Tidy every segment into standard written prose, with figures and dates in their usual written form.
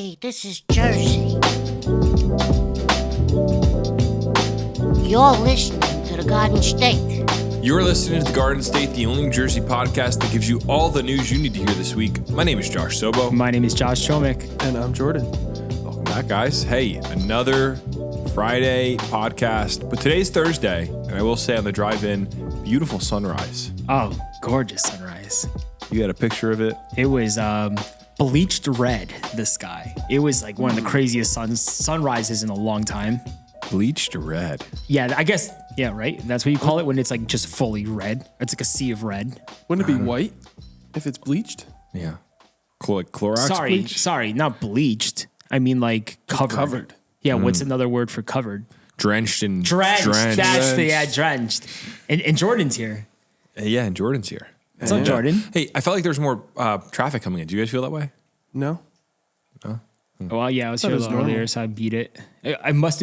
Hey, this is Jersey. You're listening to the Garden State. You're listening to The Garden State, the only New Jersey podcast that gives you all the news you need to hear this week. My name is Josh Sobo. My name is Josh Chomick. And I'm Jordan. Welcome back, guys. Hey, another Friday podcast, but today's Thursday, and I will say on the drive-in, beautiful sunrise. Oh, gorgeous sunrise. You got a picture of it? It was bleached red, the sky. It was like one of the craziest sunrises in a long time. Bleached red. Yeah, I guess, yeah, right? That's what you call it when it's like just fully red. It's like a sea of red. Wouldn't it be white if it's bleached? Yeah. Like Clorox bleach? Sorry, not bleached. I mean like covered. Covered. Yeah, what's another word for covered? Drenched. Drenched. That's drenched. And Jordan's here. Yeah, and Jordan's here. What's up, Jordan? Hey, I felt like there's more traffic coming in. Do you guys feel that way? No. Well, yeah, I was here a little earlier, so I beat it. It must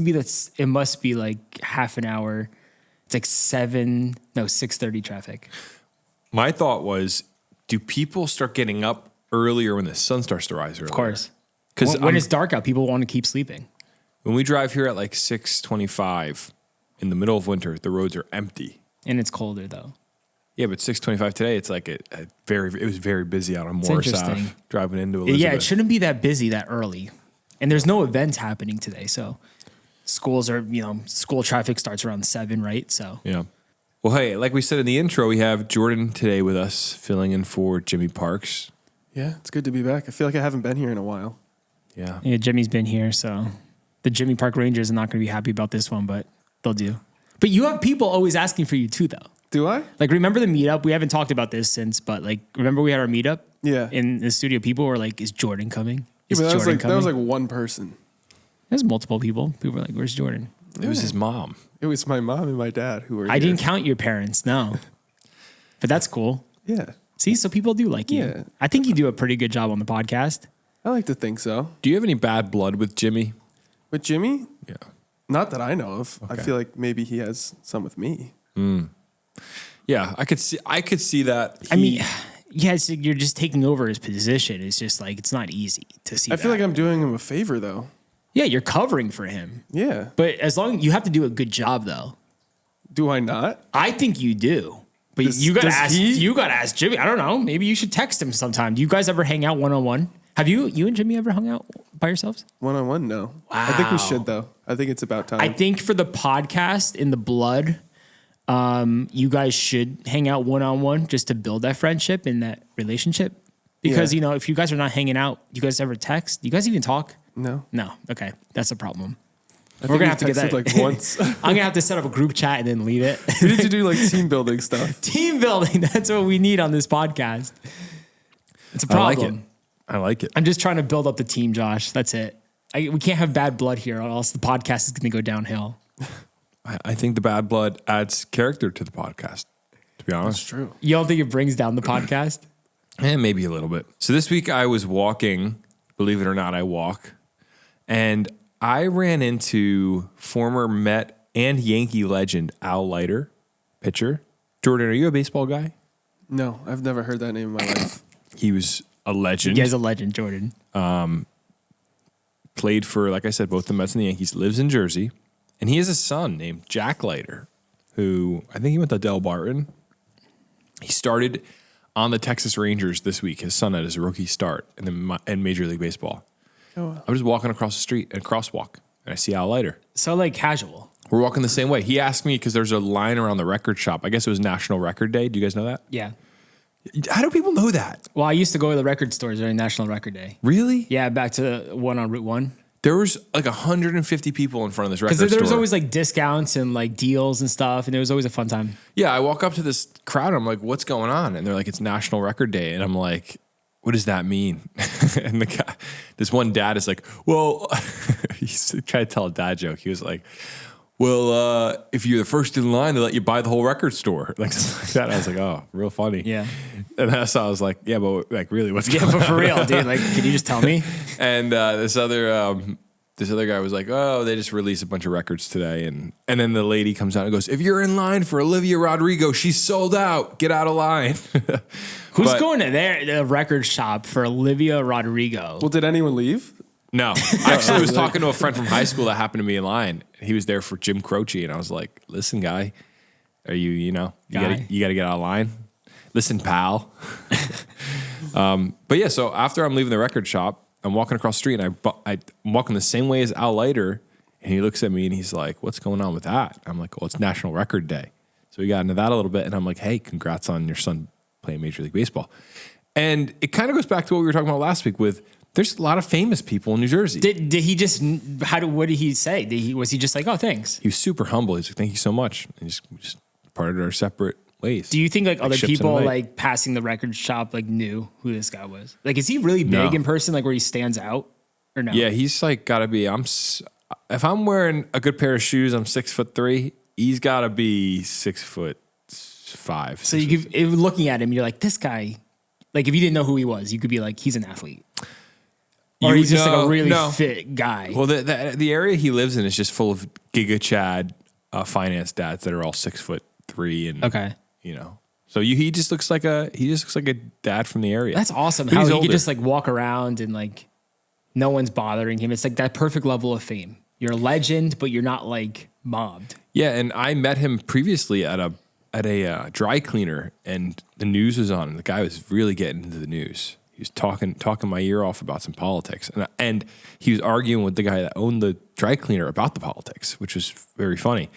be like half an hour. It's like 6:30 traffic. My thought was, do people start getting up earlier when the sun starts to rise earlier? Of course. Because when it's dark out, people want to keep sleeping. When we drive here at like 6:25 in the middle of winter, the roads are empty. And it's colder, though. Yeah, but 6:25 today, it's like it was very busy out on Morris Ave, driving into Elizabeth. Yeah, it shouldn't be that busy that early. And there's no events happening today, so schools are, school traffic starts around 7, right? So yeah. Well, hey, like we said in the intro, we have Jordan today with us, filling in for Jimmy Parks. Yeah, it's good to be back. I feel like I haven't been here in a while. Yeah. Yeah, Jimmy's been here, so the Jimmy Park Rangers are not going to be happy about this one, but they'll do. But you have people always asking for you too, though. Do I? Like, remember the meetup? We haven't talked about this since, but like, remember we had our meetup? Yeah. In the studio, people were like, "Is Jordan coming? Is Yeah, but Jordan coming?" that was like one person. There's multiple people. People were like, "Where's Jordan?" It was his mom. It was my mom and my dad who were I here. didn't count your parents, no. But that's cool. Yeah. See, so people do like you. Yeah. I think you do a pretty good job on the podcast. I like to think so. Do you have any bad blood with Jimmy? With Jimmy? Yeah. Not that I know of. Okay. I feel like maybe he has some with me. Yeah, I could see that. I mean, yeah, it's, you're just taking over his position. It's just like, it's not easy to see I feel that. like I'm doing him a favor though. Yeah, you're covering for him. Yeah. But as long you have to do a good job, though. Do I not? I think you do. But you gotta ask Jimmy. I don't know. Maybe you should text him sometime. Do you guys ever hang out one-on-one? Have you and Jimmy ever hung out by yourselves? One-on-one? No. Wow. I think we should though. I think it's about time. I think for the podcast in the blood, you guys should hang out one-on-one just to build that friendship and that relationship. Because, Yeah. if you guys are not hanging out, you guys ever text? Do you guys even talk? No. No. Okay. That's a problem. We're gonna have to get that like once. I'm going to have to set up a group chat and then leave it. We need to do like team building stuff. Team building. That's what we need on this podcast. It's a problem. I like it. I'm just trying to build up the team, Josh. That's it. We can't have bad blood here, or else the podcast is going to go downhill. I think the bad blood adds character to the podcast, to be honest. That's true. You don't think it brings down the podcast? And maybe a little bit. So this week I was walking, believe it or not, I walk, and I ran into former Met and Yankee legend Al Leiter, pitcher. Jordan, are you a baseball guy? No, I've never heard that name in my life. He was a legend. You guys a legend, Jordan. Played for, like I said, both the Mets and the Yankees, lives in Jersey. And he has a son named Jack Leiter, who I think he went to Del Barton. He started on the Texas Rangers this week. His son had his rookie start in Major League Baseball. Oh, wow. I was walking across the street at a crosswalk, and I see Al Leiter. So like casual. We're walking the same way. He asked me, because there's a line around the record shop. I guess it was National Record Day. Do you guys know that? Yeah. How do people know that? Well, I used to go to the record stores during National Record Day. Really? Yeah, back to one on Route 1. There was like 150 people in front of this record store. Because there was always like discounts and like deals and stuff, and it was always a fun time. Yeah, I walk up to this crowd, and I'm like, what's going on? And they're like, it's National Record Day. And I'm like, what does that mean? And the guy, this one dad is like, well, he's trying to tell a dad joke. He was like, well, if you're the first in line, they let you buy the whole record store. Like that. I was like, oh, real funny. Yeah. And that's how I was like, yeah, but like really, what's going on? Yeah, but for real, dude. Like, can you just tell me? And this other guy was like, oh, they just released a bunch of records today. And then the lady comes out and goes, if you're in line for Olivia Rodrigo, she's sold out. Get out of line. Who's going to the record shop for Olivia Rodrigo? Well, did anyone leave? No, actually, I was talking to a friend from high school that happened to be in line. He was there for Jim Croce, and I was like, "Listen, guy, are you got to get out of line. Listen, pal." But yeah, so after I'm leaving the record shop, I'm walking across the street, and I'm walking the same way as Al Leiter, and he looks at me and he's like, "What's going on with that?" I'm like, "Well, it's National Record Day." So we got into that a little bit, and I'm like, "Hey, congrats on your son playing Major League Baseball." And it kind of goes back to what we were talking about last week with. There's a lot of famous people in New Jersey. Did he just? What did he say? Was he just like, "Oh, thanks"? He was super humble. He's like, "Thank you so much." And just parted our separate ways. Do you think like other people like passing the record shop like knew who this guy was? Like, is he really big in person? Like, where he stands out, or no? Yeah, he's like got to be. If I'm wearing a good pair of shoes, I'm 6'3". He's got to be 6'5". So if looking at him, you're like, this guy. Like, if you didn't know who he was, you could be like, he's an athlete. Or he's just like a really fit guy. Well, the area he lives in is just full of Giga Chad finance dads that are all 6'3" and So he just looks like a dad from the area. That's awesome. How he could just like walk around and like no one's bothering him. It's like that perfect level of fame. You're a legend, but you're not like mobbed. Yeah, and I met him previously at a dry cleaner, and the news was on, and the guy was really getting into the news. He was talking my ear off about some politics, and he was arguing with the guy that owned the dry cleaner about the politics, which was very funny.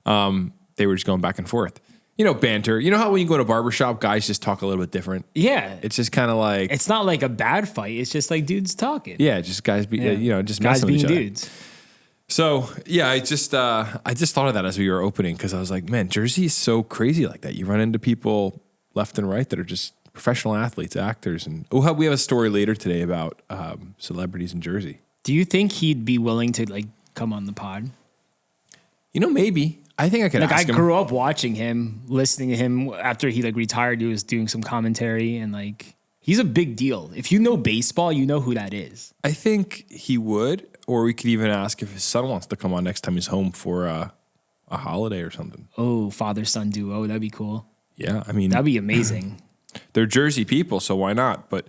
They were just going back and forth. Banter. You know how when you go to a barbershop, guys just talk a little bit different? Yeah. It's just kind of like... It's not like a bad fight. It's just like dudes talking. Yeah, just guys just guys messing with being each other. dudes. So, yeah, I just thought of that as we were opening because I was like, man, Jersey is so crazy like that. You run into people left and right that are just professional athletes, actors. And we have a story later today about celebrities in Jersey. Do you think he'd be willing to like come on the pod? Maybe. I think I could ask him. I grew up watching him, listening to him after he like retired. He was doing some commentary and like he's a big deal. If you know baseball, you know who that is. I think he would, or we could even ask if his son wants to come on next time he's home for a holiday or something. Oh, father-son duo. That'd be cool. Yeah, I mean. That'd be amazing. They're Jersey people, so why not? But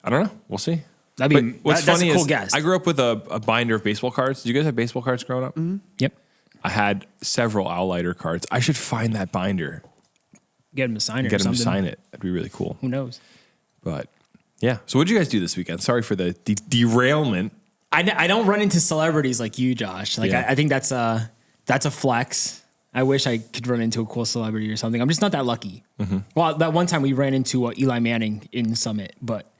I don't know. We'll see. That's a cool guest. I grew up with a binder of baseball cards. Did you guys have baseball cards growing up? Mm-hmm. Yep. I had several Al Leiter cards. I should find that binder. Get him to sign it. Get him to sign it. That'd be really cool. Who knows? But yeah. So what did you guys do this weekend? Sorry for the derailment. I don't run into celebrities like you, Josh. Like I think that's a flex. I wish I could run into a cool celebrity or something. I'm just not that lucky. Mm-hmm. Well, that one time we ran into Eli Manning in Summit, but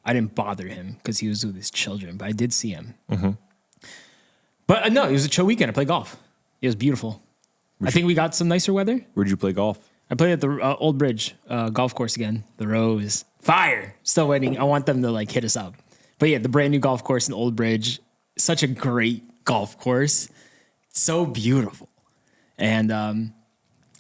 I didn't bother him because he was with his children. But I did see him. Mm-hmm. But no, it was a chill weekend. I played golf. It was beautiful. I think we got some nicer weather. Where'd you play golf? I played at the Old Bridge golf course again. The Rose. Fire. Still waiting. I want them to like hit us up. But yeah, the brand new golf course in Old Bridge. Such a great golf course. So beautiful. And I'm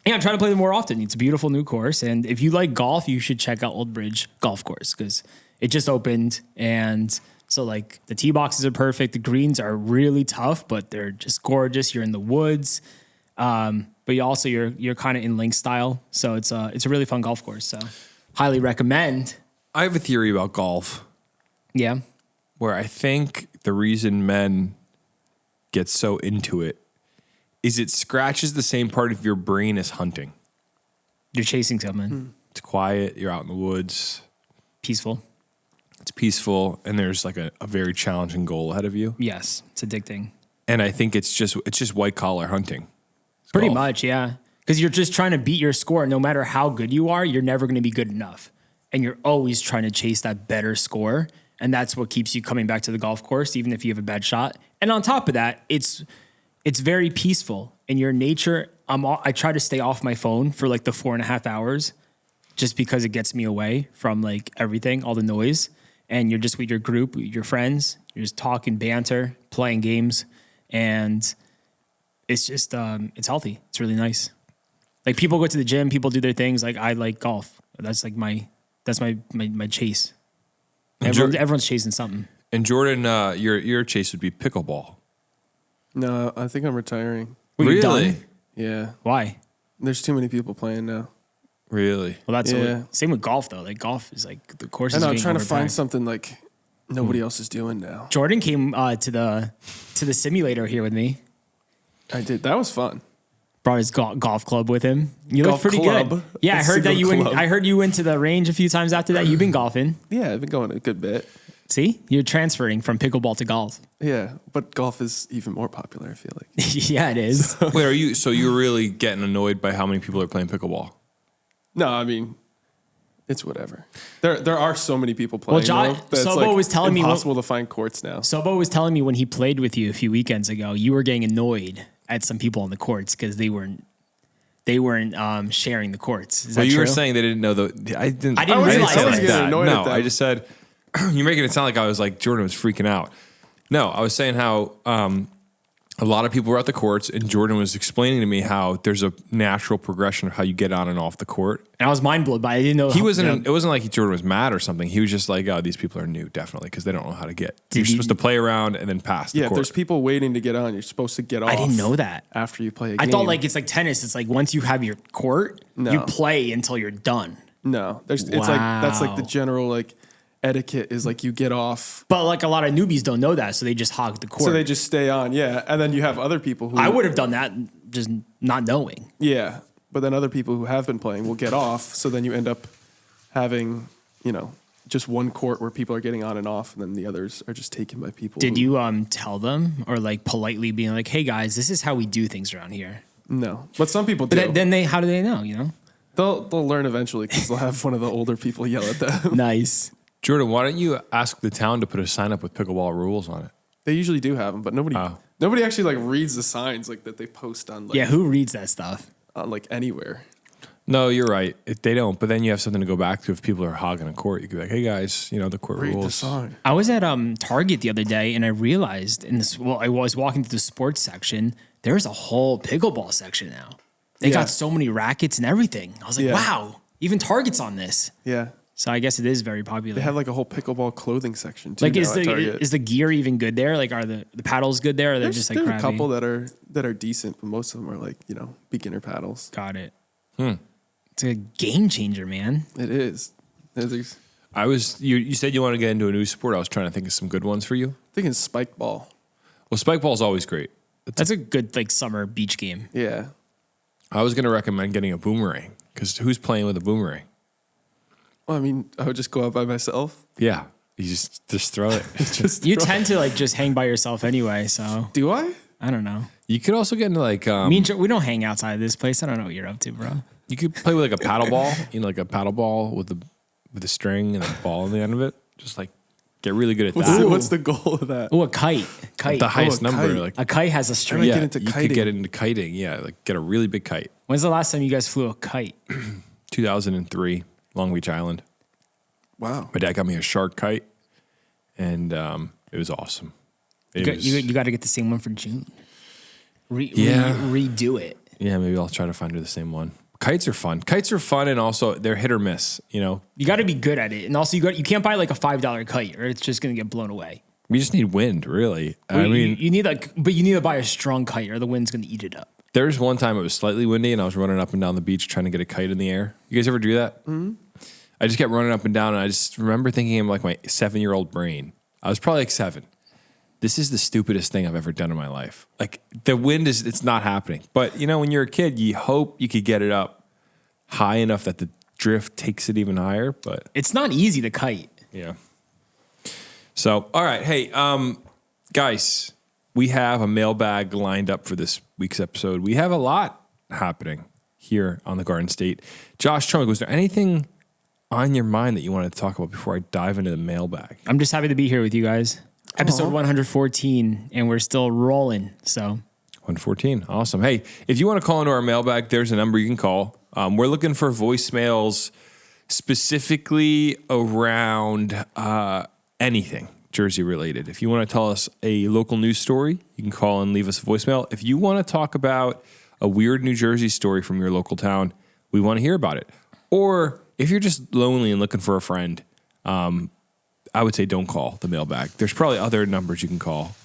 trying to play them more often. It's a beautiful new course. And if you like golf, you should check out Old Bridge Golf Course because it just opened. And so like the tee boxes are perfect. The greens are really tough, but they're just gorgeous. You're in the woods. But you're kind of in link style. So it's a really fun golf course. So highly recommend. I have a theory about golf. Yeah. Where I think the reason men get so into it is it scratches the same part of your brain as hunting. You're chasing someone. It's quiet. You're out in the woods. Peaceful. It's peaceful. And there's like a very challenging goal ahead of you. Yes. It's addicting. And I think it's just white collar hunting. Pretty much, yeah. Because you're just trying to beat your score. No matter how good you are, you're never going to be good enough. And you're always trying to chase that better score. And that's what keeps you coming back to the golf course, even if you have a bad shot. And on top of that, it's very peaceful. In your nature, I try to stay off my phone for like the 4.5 hours just because it gets me away from like everything, all the noise. And you're just with your group, with your friends. You're just talking banter, playing games. And it's just, it's healthy. It's really nice. Like people go to the gym, people do their things. Like I like golf. That's like my chase. Everyone's chasing something. And Jordan, your chase would be pickleball. No, I think I'm retiring. Really? Done? Yeah. Why? There's too many people playing now. Really? Well, that's same with golf though. Like golf is like the course. I know. I'm trying to find something like Nobody else is doing now. Jordan came to the simulator here with me. I did. That was fun. Brought his golf club with him. You Golf look pretty club? good. Yeah, A I heard that single club? I heard you went to the range a few times after that. You've been golfing. Yeah, I've been going a good bit. See, you're transferring from pickleball to golf. Yeah, but golf is even more popular, I feel like. Yeah, it is. Wait, so you're really getting annoyed by how many people are playing pickleball? No, I mean, it's whatever. There are so many people playing. John- though, that it's, Sobo was telling me when- impossible to find courts now. Sobo was telling me when he played with you a few weekends ago, you were getting annoyed at some people on the courts because they weren't sharing the courts. Is Well, that you true? were saying they didn't know I didn't I didn't realize say it that. like getting that. annoyed at No, them. I just said you're making it sound like I was like Jordan was freaking out. No, I was saying how a lot of people were at the courts, and Jordan was explaining to me how there's a natural progression of how you get on and off the court. And I was mind blown by it. I didn't know He wasn't. It wasn't like Jordan was mad or something. He was just like, "Oh, these people are new, definitely, because they don't know how to get. You're supposed to play around and then pass the Yeah, court." there's people waiting to get on. You're supposed to get off. I didn't know that. After you play a I game. thought like it's like tennis. It's like once you have your court, No. you play until you're done. No, it's like that's like the Wow. general like etiquette is like you get off, But like a lot of newbies don't know that, so they just hog the court. so they just stay on. Yeah, and then you have other people who I would have done that just not knowing. Yeah, but then other people who have been playing will get off. So then you end up having just one court where people are getting on and off, and then the others are just taken by people. Did who- you tell them or like politely being like, "Hey guys, this is how we do things around here"? No, but some people do. But then how do they know? You know, They'll learn eventually because they'll have one of the older people yell at them. nice. Jordan, why don't you ask the town to put a sign up with pickleball rules on it? They usually do have them, but nobody Oh. nobody actually like reads the signs like that they post on like Yeah, who reads that stuff? on like anywhere. No, you're right. They don't. But then you have something to go back to if people are hogging a court. You could be like, "Hey guys, the court Read the rules." sign. I was at Target the other day and I realized I was walking through the sports section. There's a whole pickleball section now. They Yeah. got so many rackets and everything. I was like, Yeah. wow, even Target's on this. Yeah, So I guess it is very popular. they have like a whole pickleball clothing section too. like, now is at Target. the gear even good there? Like, are the paddles good there? Or they're just like there's crappy? a couple that are decent, but most of them are like beginner paddles. Got it. It's a game changer, man. It is. There's You said you want to get into a new sport. I was trying to think of some good ones for you. thinking spike ball. Well, spike ball is always great. That's a good like summer beach game. Yeah. I was going to recommend getting a boomerang because who's playing with a boomerang? Well, I mean, I would just go out by myself. Yeah, you just throw it. You tend to like just hang by yourself anyway, so Do I? I don't know. You could also get into like Me and we don't hang outside this place. I don't know what you're up to, bro. you could play with like a paddle ball. Like a paddle ball with a string and a ball on the end of it. Just like get really good at that. What's the goal of that? Oh, a kite. The highest a number, kite. like A kite has a Trying string. to get into you kiting. could get into kiting. Yeah, like get a really big kite. When's the last time you guys flew a kite? 2003, Long Beach Island. Wow. My dad got me a shark kite, and it was awesome. It was- You got to get the same one for June. Yeah. Redo it. yeah, maybe I'll try to find her the same one. Kites are fun. Kites are fun, and also they're hit or miss. You got to be good at it, and also you can't buy like a $5 kite, or it's just gonna get blown away. we just need wind, really. I Well, mean, you need but you need to buy a strong kite, or the wind's gonna eat it up. there's one time it was slightly windy, and I was running up and down the beach trying to get a kite in the air. You guys ever do that? Mm-hmm. I just kept running up and down, and I just remember thinking in like my 7-year-old brain. I was probably like 7. This is the stupidest thing I've ever done in my life. Like the wind it's not happening. But when you're a kid, you hope you could get it up high enough that the drift takes it even higher. But It's not easy to kite. yeah. So, all right. Hey, guys, we have a mailbag lined up for this week's episode. We have a lot happening here on the Garden State. Josh Trummick, was there anything on your mind that you wanted to talk about before I dive into the mailbag? I'm just happy to be here with you guys. Episode 114, and we're still rolling. So 114. Awesome. Hey, if you want to call into our mailbag, there's a number you can call. We're looking for voicemails specifically around anything Jersey related. If you want to tell us a local news story, you can call and leave us a voicemail. If you want to talk about a weird New Jersey story from your local town, we want to hear about it. Or if you're just lonely and looking for a friend, I would say don't call the mailbag. There's probably other numbers you can call.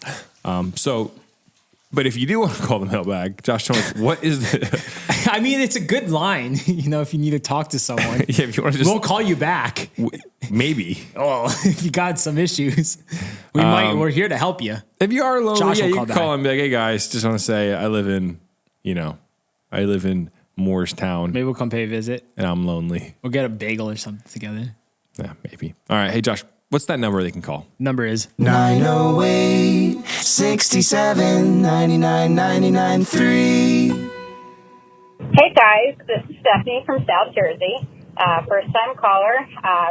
So But if you do want to call the mailbag, Josh, tell me, what is the... I mean, it's a good line, if you need to talk to someone. Yeah, if you want to just... We'll call you back. Maybe. Oh, if you got some issues, we're here to help you. If you are lonely, Josh will you call can call back. and be like, hey guys, just want to say I live in Moorestown. Maybe we'll come pay a visit. And I'm lonely. We'll get a bagel or something together. Yeah, maybe. All right. Hey, Josh, what's that number they can call? Number is 908 67 99 99 3. Hey guys, this is Stephanie from South Jersey. First time caller.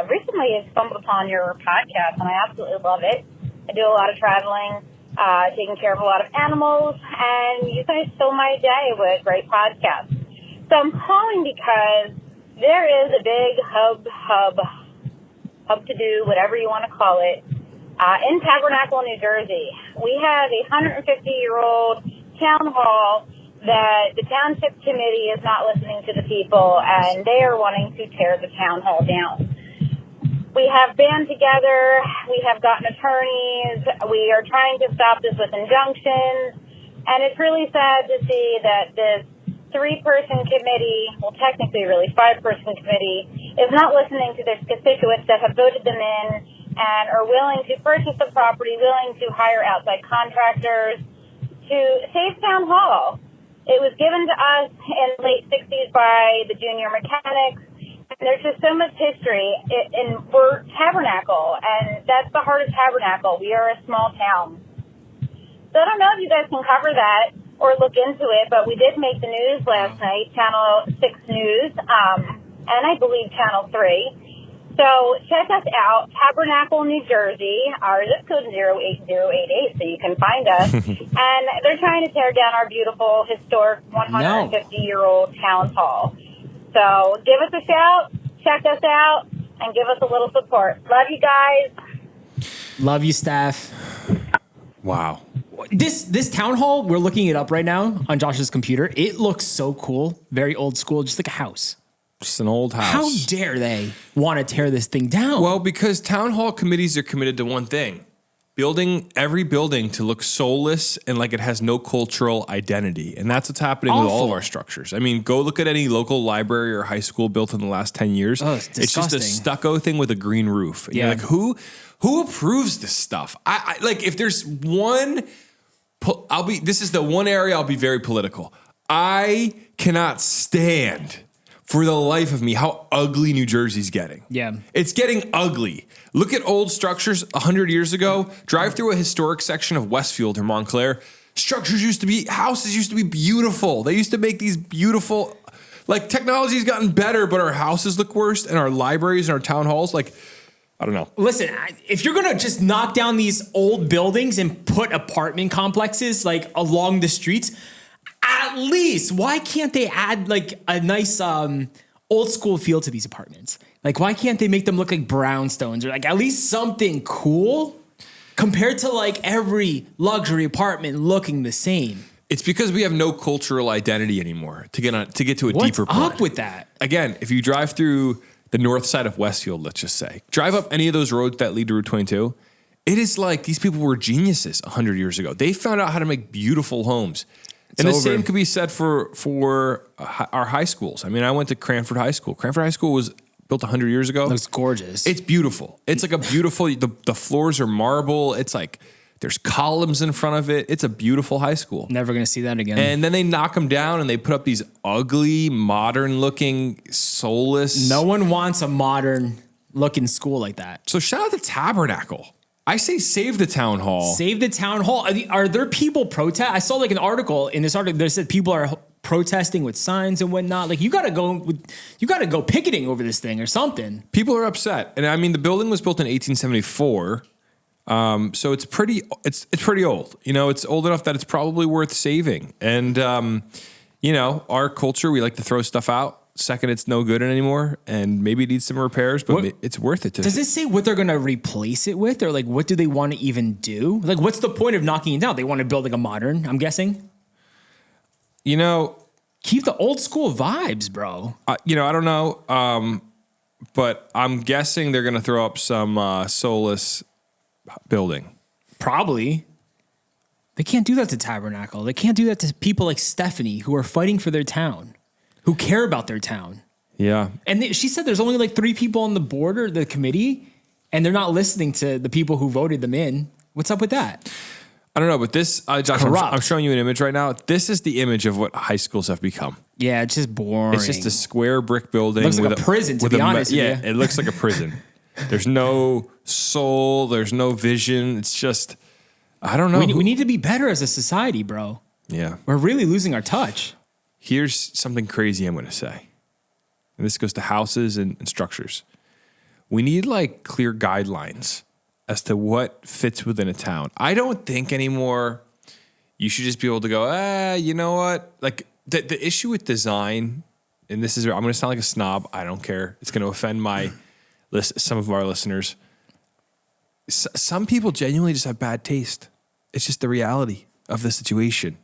Recently I stumbled upon your podcast and I absolutely love it. I do a lot of traveling, taking care of a lot of animals, and you guys fill my day with great podcasts. So I'm calling because there is a big hub to do, whatever you want to call it, in Tabernacle, New Jersey. We have a 150-year-old town hall that the township committee is not listening to the people, and they are wanting to tear the town hall down. We have band together. We have gotten attorneys. We are trying to stop this with injunctions, and it's really sad to see that this 3-person committee, well, technically really 5-person committee, is not listening to their constituents that have voted them in and are willing to purchase the property, willing to hire outside contractors to save town hall. It was given to us in the late 60s by the junior mechanics. And there's just so much history. We're Tabernacle, and that's the heart of Tabernacle. We are a small town. So I don't know if you guys can cover that or look into it, but we did make the news last night, Channel 6 News, and I believe Channel 3. So check us out, Tabernacle, New Jersey. Our zip code is 08088, so you can find us. And they're trying to tear down our beautiful, historic 150-year-old town hall. So give us a shout, check us out, and give us a little support. Love you guys. love you, staff. Wow. This town hall, we're looking it up right now on Josh's computer. It looks so cool, very old school, just like a house. Just an old house. How dare they want to tear this thing down? Well, because town hall committees are committed to one thing. Building every building to look soulless and like it has no cultural identity. And that's what's happening with all of our structures. I mean, go look at any local library or high school built in the last 10 years. Oh, it's just a stucco thing with a green roof. And you're like, who approves this stuff? I like, if there's one, this is the one area I'll be very political. I cannot stand for the life of me how ugly New Jersey's getting. Yeah. It's getting ugly. Look at old structures 100 years ago. Drive through a historic section of Westfield or Montclair. Houses used to be beautiful. They used to make these beautiful, like technology's gotten better, but our houses look worse and our libraries and our town halls, like, I don't know. Listen, if you're going to just knock down these old buildings and put apartment complexes like along the streets, at least why can't they add like a nice old school feel to these apartments? Like, why can't they make them look like brownstones or like at least something cool compared to like every luxury apartment looking the same? It's because we have no cultural identity anymore to get to a What's deeper point. up with that? Again, if you drive through the north side of Westfield, let's just say, drive up any of those roads that lead to Route 22, it is like these people were geniuses 100 years ago. They found out how to make beautiful homes. And the same could be said for our high schools. I mean, I went to Cranford High School. Cranford High School was built 100 years ago. Looks gorgeous. It's beautiful. It's like a beautiful, the floors are marble. It's like there's columns in front of it. It's a beautiful high school. Never going to see that again. And then they knock them down and they put up these ugly, modern looking, soulless. No one wants a modern looking school like that. So shout out to Tabernacle. I say save the town hall. Save the town hall. Are there people protest? I saw like an article in this article. They said people are protesting with signs and whatnot. Like you got to go picketing over this thing or something. People are upset, and I mean the building was built in 1874, so it's pretty old. You know, it's old enough that it's probably worth saving. And you know, our culture, we like to throw stuff out. Second, it's no good anymore, and maybe it needs some repairs, but it's worth it. Does it say what they're going to replace it with, or like what do they want to even do? Like, what's the point of knocking it down? They want to build like a modern, I'm guessing. You know, keep the old school vibes, bro. You know, I don't know, but I'm guessing they're going to throw up some Soulless building. Probably. They can't do that to Tabernacle. They can't do that to people like Stephanie who are fighting for their town, who care about their town. Yeah. And she said there's only like 3 people on the board or the committee, and they're not listening to the people who voted them in. What's up with that? I don't know, but this, Josh, I'm showing you an image right now. This is the image of what high schools have become. Yeah, it's just boring. It's just a square brick building. Looks like a prison, to be honest with you. Yeah, it looks like a prison. There's no soul. There's no vision. It's just, I don't know. We need to be better as a society, bro. Yeah. We're really losing our touch. Here's something crazy I'm going to say. And this goes to houses and structures. We need like clear guidelines as to what fits within a town. I don't think anymore you should just be able to go, you know what? Like the issue with design, and this is, I'm going to sound like a snob. I don't care. It's going to offend some of our listeners. Some people genuinely just have bad taste. It's just the reality of the situation.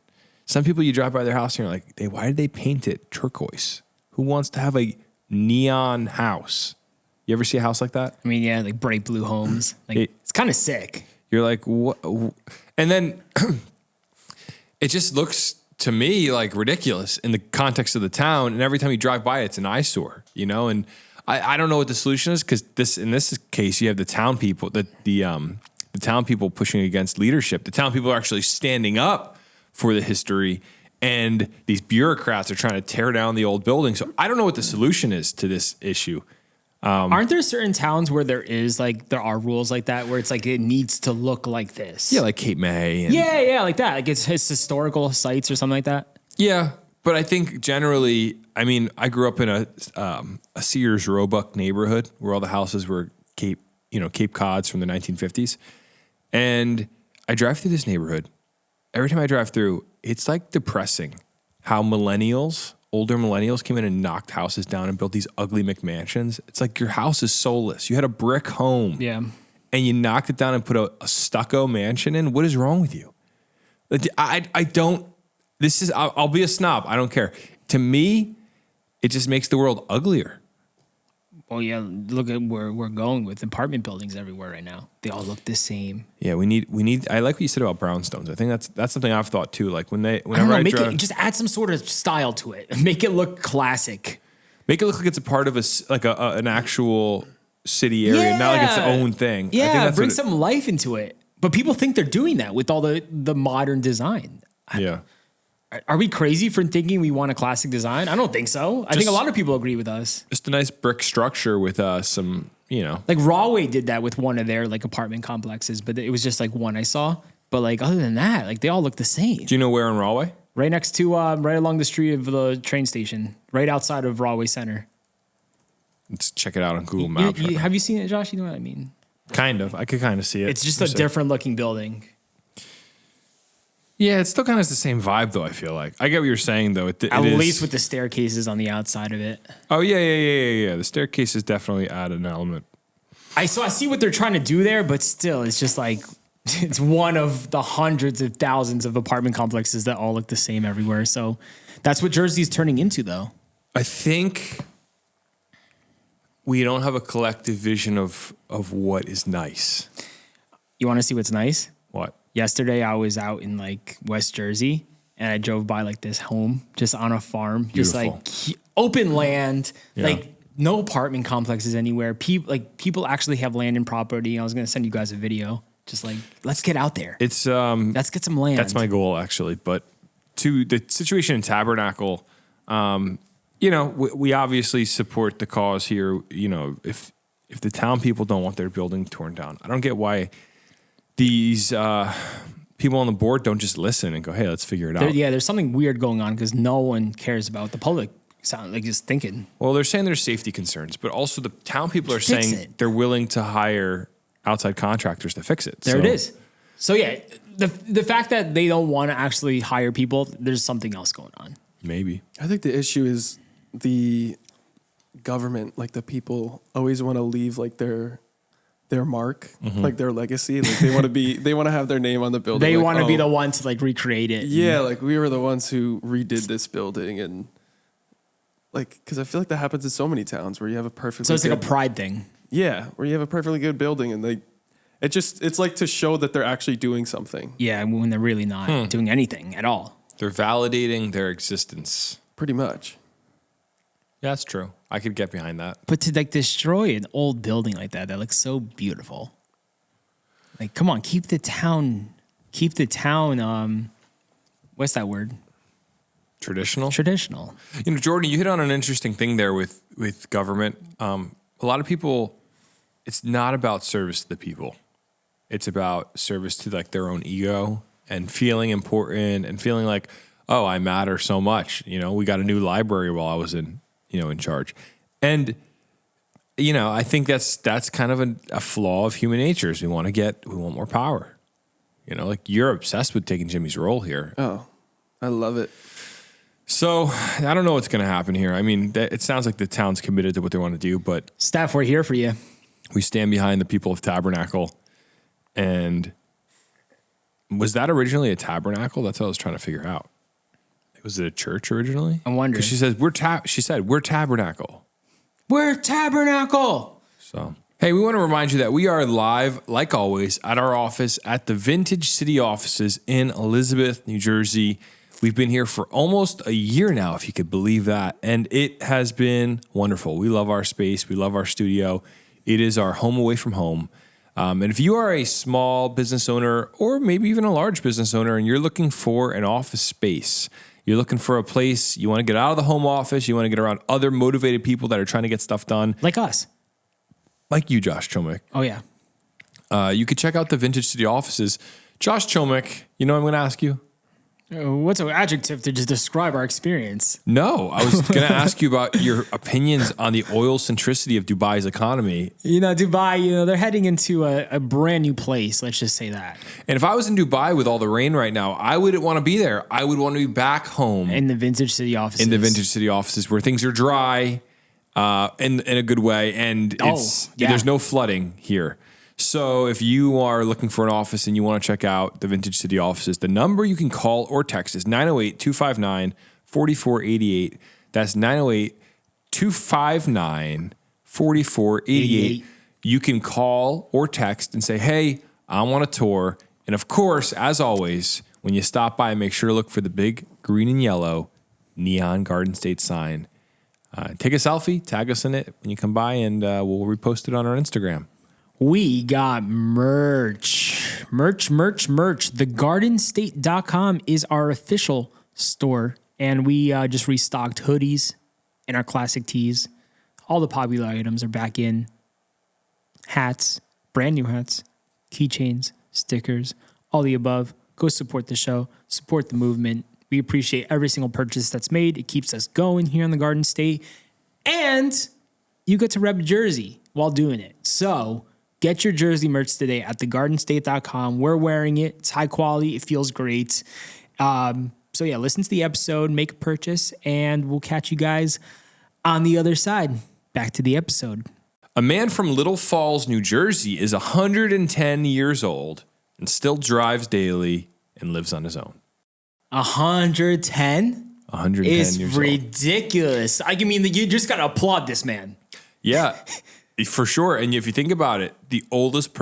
Some people, you drive by their house and you're like, hey, why did they paint it turquoise? Who wants to have a neon house? You ever see a house like that? I mean, yeah, like bright blue homes. Like it's kind of sick. You're like, what? And then it just looks to me like ridiculous in the context of the town. And every time you drive by, it's an eyesore, you know? And I don't know what the solution is, because in this case, you have the town people, the town people pushing against leadership. The town people are actually standing up for the history, and these bureaucrats are trying to tear down the old building. So I don't know what the solution is to this issue. Aren't there certain towns where there are rules like that, where it's like it needs to look like this? Yeah, like Cape May. Yeah, like that. Like it's historical sites or something like that. Yeah, but I think generally, I mean, I grew up in a Sears Roebuck neighborhood where all the houses were Cape Cods from the 1950s. And I drive through this neighborhood. Every time I drive through, it's like depressing how older millennials came in and knocked houses down and built these ugly McMansions. It's like your house is soulless. You had a brick home. Yeah. And you knocked it down and put a stucco mansion in. What is wrong with you? I'll be a snob. I don't care. To me, it just makes the world uglier. Well, yeah, look at where we're going with apartment buildings everywhere right now. They all look the same. Yeah, we need. I like what you said about brownstones. I think that's something I've thought too. Like just add some sort of style to it. Make it look classic. Make it look like it's a part of an actual city area, not like it's its own thing. Yeah, I think bring some life into it. But people think they're doing that with all the modern design. Yeah. Are we crazy for thinking we want a classic design? I don't think so. I think a lot of people agree with us. Just a nice brick structure with some, Like Rahway did that with one of their like apartment complexes, but it was just like one I saw. But like other than that, like they all look the same. Do you know where in Rahway? Right next to, right along the street of the train station, right outside of Rahway Center. Let's check it out on Google Maps. Have you seen it, Josh? You know what I mean? Kind of. I could kind of see it. It's just a different looking building. Yeah, it still kind of has the same vibe, though, I feel like. I get what you're saying, though. At least with the staircases on the outside of it. Oh, yeah. The staircases definitely add an element. I see what they're trying to do there, but still, it's just like, it's one of the hundreds of thousands of apartment complexes that all look the same everywhere. So that's what Jersey's turning into, though. I think we don't have a collective vision of what is nice. You want to see what's nice? What? Yesterday, I was out in like West Jersey, and I drove by like this home just on a farm, Beautiful. just like open land, like no apartment complexes anywhere. People actually have land and property. I was gonna send you guys a video. Just like, let's get out there. Let's get some land. That's my goal, actually. But to the situation in Tabernacle, we obviously support the cause here. If the town people don't want their building torn down, I don't get why these people on the board don't just listen and go, hey, let's figure it out. There's something weird going on because no one cares about the public. Sound like just thinking. Well, they're saying there's safety concerns, but also the town people are saying they're willing to hire outside contractors to fix it. There it is. So yeah, the fact that they don't want to actually hire people, there's something else going on. Maybe. I think the issue is the government, like the people always want to leave like their mark, like their legacy. Like they want to have their name on the building. They like, want to be the one to like recreate it. Yeah, like we were the ones who redid this building, and like, because I feel like that happens in so many towns where you have a perfectly So it's like a pride thing. Yeah, where you have a perfectly good building and It's like to show that they're actually doing something. Yeah, when they're really not doing anything at all. They're validating their existence. Pretty much. Yeah, that's true. I could get behind that. But to like destroy an old building like that looks so beautiful. Like, come on, keep the town, what's that word? Traditional? Traditional. You know, Jordan, you hit on an interesting thing there with government. A lot of people, it's not about service to the people. It's about service to like their own ego and feeling important and feeling like, oh, I matter so much. You know, we got a new library while I was in charge. And, you know, I think that's kind of a flaw of human nature is we want more power. You know, like you're obsessed with taking Jimmy's role here. Oh, I love it. So I don't know what's going to happen here. I mean, it sounds like the town's committed to what they want to do, but Staff, we're here for you. we stand behind the people of Tabernacle. And was that originally a tabernacle? That's what I was trying to figure out. Was it a church originally? I'm wondering. Because she said we're Tabernacle. We're Tabernacle. So, hey, we want to remind you that we are live, like always, at our office at the Vintage City offices in Elizabeth, New Jersey. We've been here for almost a year now, if you could believe that. And it has been wonderful. We love our space. We love our studio. It is our home away from home. And if you are a small business owner or maybe even a large business owner and you're looking for an office space, you're looking for a place, you want to get out of the home office, you want to get around other motivated people that are trying to get stuff done. Like us. Like you, Josh Chomick. Oh, yeah. You could check out the Vintage City offices. Josh Chomick, you know what I'm going to ask you? What's an adjective to just describe our experience? No, I was going to ask you about your opinions on the oil centricity of Dubai's economy. You know, Dubai, they're heading into a brand new place. Let's just say that. And if I was in Dubai with all the rain right now, I wouldn't want to be there. I would want to be back home. In the Vintage City offices. In the Vintage City offices where things are dry in a good way. And there's no flooding here. So if you are looking for an office and you want to check out the Vintage City offices, the number you can call or text is 908-259-4488. That's 908-259-4488. You can call or text and say, hey, I want a tour. And of course, as always, when you stop by, make sure to look for the big green and yellow neon Garden State sign. Take a selfie, tag us in it when you come by, and we'll repost it on our Instagram. We got merch. TheGardenState.com is our official store. And we just restocked hoodies and our classic tees. All the popular items are back in. Hats, brand new hats, keychains, stickers, all the above. Go support the show, support the movement. We appreciate every single purchase that's made. It keeps us going here in the Garden State. And you get to rep a jersey while doing it. So get your jersey merch today at thegardenstate.com. We're wearing it. It's high quality. It feels great. So yeah, listen to the episode, make a purchase, and we'll catch you guys on the other side. Back to the episode. A man from Little Falls, New Jersey is 110 years old and still drives daily and lives on his own. 110? 110 is years ridiculous. I mean, you just got to applaud this man. Yeah, for sure. And if you think about it, the oldest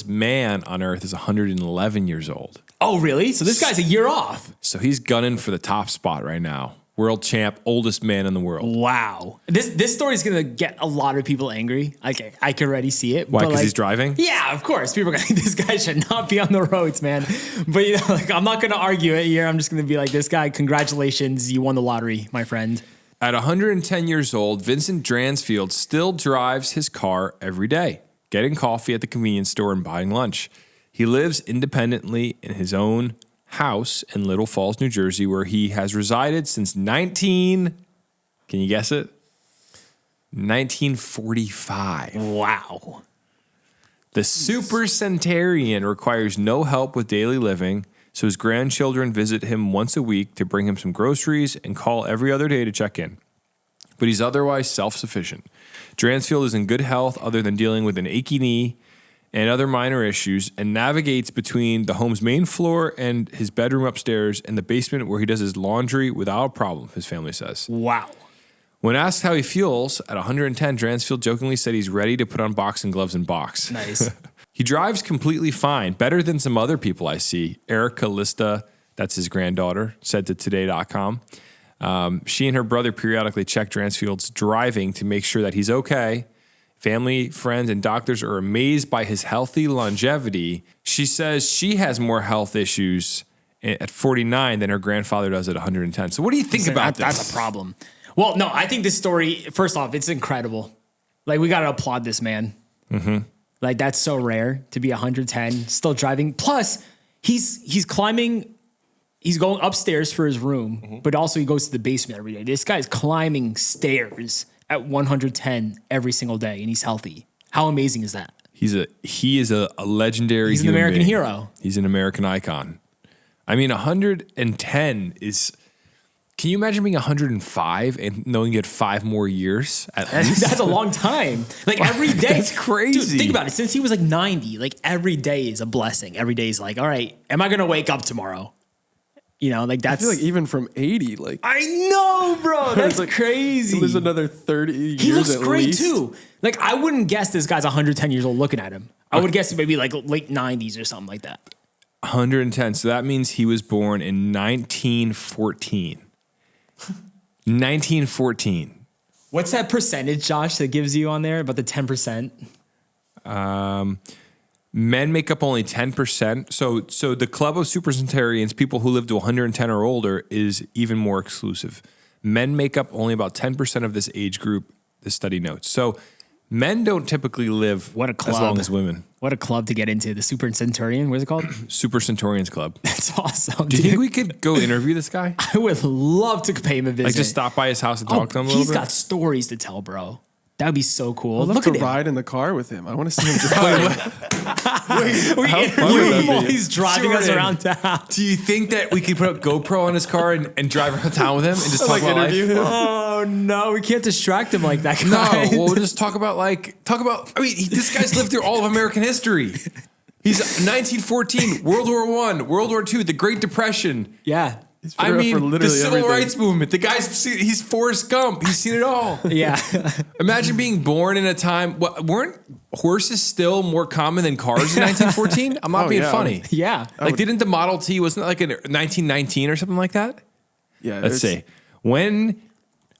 man on earth is 111 years old. Oh, really? So this guy's a year off. So he's gunning for the top spot right now. World champ, oldest man in the world. Wow. This story is going to get a lot of people angry. Okay, I can already see it. Why? Because he's driving? Yeah, of course. People are going to think this guy should not be on the roads, man. But, I'm not going to argue it here. I'm just going to be like, this guy, congratulations. You won the lottery, my friend. At 110 years old, Vincent Dransfield still drives his car every day, getting coffee at the convenience store and buying lunch. He lives independently in his own house in Little Falls, New Jersey, where he has resided since can you guess it? 1945. Wow. The supercentenarian requires no help with daily living, so his grandchildren visit him once a week to bring him some groceries and call every other day to check in. But he's otherwise self-sufficient. Dransfield is in good health other than dealing with an achy knee and other minor issues, and navigates between the home's main floor and his bedroom upstairs and the basement where he does his laundry without a problem, his family says. Wow. When asked how he feels at 110, Dransfield jokingly said he's ready to put on boxing gloves and box. Nice. He drives completely fine, better than some other people I see. Erica Lista, that's his granddaughter, said to today.com. She and her brother periodically check Dransfield's driving to make sure that he's okay. Family, friends, and doctors are amazed by his healthy longevity. She says she has more health issues at 49 than her grandfather does at 110. So what do you think about this? That's a problem. Well, no, I think this story, first off, it's incredible. Like, we got to applaud this man. Mm-hmm. Like, that's so rare to be 110, still driving. Plus, he's climbing, he's going upstairs for his room, but also he goes to the basement every day. This guy's climbing stairs at 110 every single day, and he's healthy. How amazing is that? He is a legendary He's an human American being. hero. He's an American icon. I mean, 110 is... Can you imagine being 105 and knowing you had 5 more years at least? That's a long time. Like, every day. That's crazy. Dude, think about it. Since he was like 90, like, every day is a blessing. Every day is like, all right, am I going to wake up tomorrow? You know, like, I that's... feel like even from 80, like I know, bro. That's like, crazy. there's another 30 years He looks at great least. too. Like, I wouldn't guess this guy's 110 years old looking at him. I would guess maybe like late 90s or something like that. 110. So that means he was born in 1914. 1914. What's that percentage, Josh, that gives you on there? About the 10%? Men make up only 10%. So the club of supercentenarians, people who live to 110 or older, is even more exclusive. Men make up only about 10% of this age group, the study notes. So men don't typically live What a club. as long as women. What a club to get into. The Super Centurion, what is it called? Super Centurions Club. That's awesome. Do you think we could go interview this guy? I would love to pay him a visit. Like just stop by his house and talk to him a little He's bit? got stories to tell, bro. That would be so cool. I'd love Look to at him. ride in the car with him. I want to see him drive. We How fun interview would that him while be? he's driving us Jordan. around town. Do you think that we could put a GoPro on his car and drive around town with him and just talk like about interview life? him. Oh, no. We can't distract him like that, No, guys. we'll just talk about. I mean, this guy's lived through all of American history. He's 1914, World War I, World War II, the Great Depression. Yeah. I For mean, the literally Civil everything. Rights Movement. The he's Forrest Gump. He's seen it all. Yeah. Imagine being born in a time. Weren't horses still more common than cars in 1914? I'm not Oh, being yeah. funny. Yeah. Like, didn't the Model T, wasn't it like in 1919 or something like that? Yeah, Let's see. When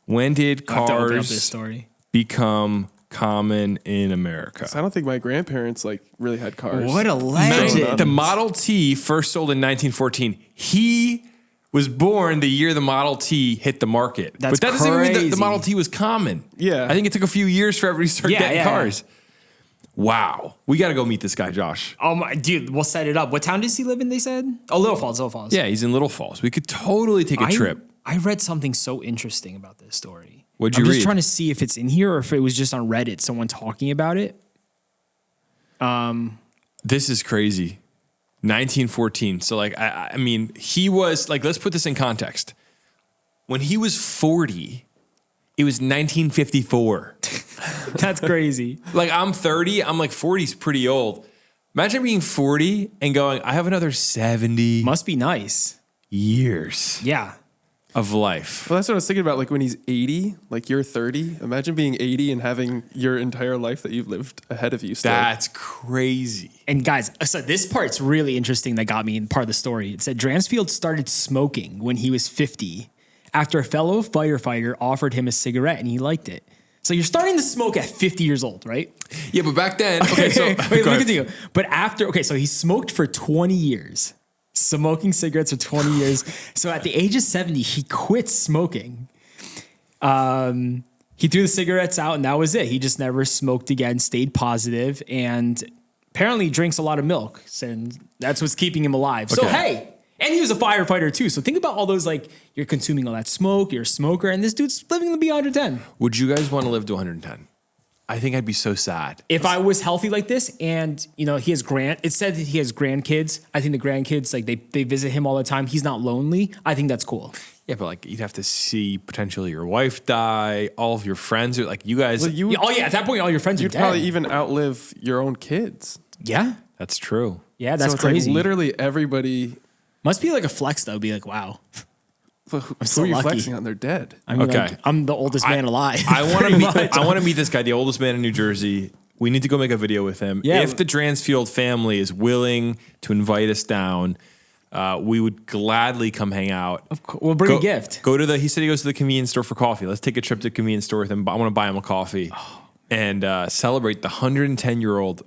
did I have to open up this cars story. become common in America? I don't think my grandparents like really had cars. What a legend. The Model T first sold in 1914. He was born the year the Model T hit the market. That's but that doesn't even mean that the crazy. Model T was common. Yeah. I think it took a few years for everybody to start Yeah, getting yeah. cars. Wow. We got to go meet this guy, Josh. Oh my dude, we'll set it up. What town does he live in, they said? Oh, Little Falls. Yeah, he's in Little Falls. We could totally take a trip. I read something so interesting about this story. What'd you I'm read? just trying to see if it's in here or if it was just on Reddit, someone talking about it. This is crazy. 1914. So like, I mean, he was like, let's put this in context. When he was 40, it was 1954. That's crazy. Like I'm 30. I'm like 40's pretty old. Imagine being 40 and going, I have another 70 Must be nice. years Yeah. of life. Well, that's what I was thinking about. Like when he's 80, like you're 30. Imagine being 80 and having your entire life that you've lived ahead of you still. That's crazy. And guys, so this part's really interesting that got me in part of the story. It said Dransfield started smoking when he was 50 after a fellow firefighter offered him a cigarette and he liked it. So you're starting to smoke at 50 years old, right? Yeah, but back then, okay, so Wait, go let me ahead. continue. But so he smoked for 20 years. Smoking cigarettes for 20 years. So at the age of 70, he quit smoking. He threw the cigarettes out and that was it. He just never smoked again, stayed positive, and apparently drinks a lot of milk. And that's what's keeping him alive. So, Okay. hey, and he was a firefighter too. So think about all those, like, you're consuming all that smoke, you're a smoker, and this dude's living to be 110. Would you guys want to live to 110? I think I'd be so sad. If I was healthy like this and, you know, it said that he has grandkids. I think the grandkids, like they visit him all the time. He's not lonely. I think that's cool. Yeah, but like you'd have to see potentially your wife die, all of your friends are like you guys. Well, you would, Oh yeah, at that point, all your friends you'd are dead. probably even outlive your own kids. Yeah. That's true. Yeah, that's so it's crazy. Like literally everybody. Must be like a flex though. Be like, wow. Who so are you lucky. flexing on? They're dead. I mean, Okay. like, I'm the oldest man alive. I want to pretty meet. much. I want to meet this guy, the oldest man in New Jersey. We need to go make a video with him. Yeah. If the Dransfield family is willing to invite us down, we would gladly come hang out. We'll bring a gift. He said he goes to the convenience store for coffee. Let's take a trip to the convenience store with him. I want to buy him a coffee and celebrate the 110-year-old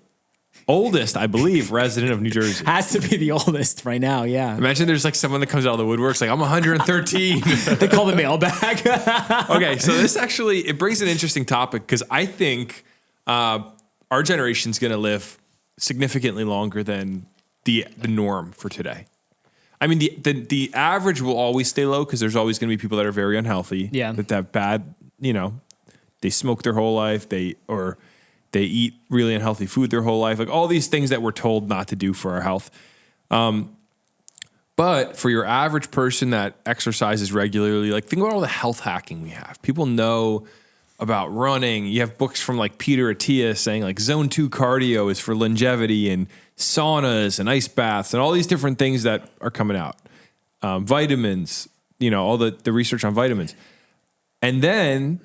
oldest, I believe, resident of New Jersey. Has to be the oldest right now, yeah. Imagine there's like someone that comes out of the woodworks like, I'm 113. They call the mailbag. Okay, so this actually, it brings an interesting topic because I think our generation's going to live significantly longer than the norm for today. I mean, the average will always stay low because there's always going to be people that are very unhealthy. Yeah. That have bad, they smoke their whole life. They eat really unhealthy food their whole life. Like all these things that we're told not to do for our health. But for your average person that exercises regularly, like think about all the health hacking we have. People know about running. You have books from like Peter Attia saying like zone 2 cardio is for longevity and saunas and ice baths and all these different things that are coming out. Vitamins, all the research on vitamins. And then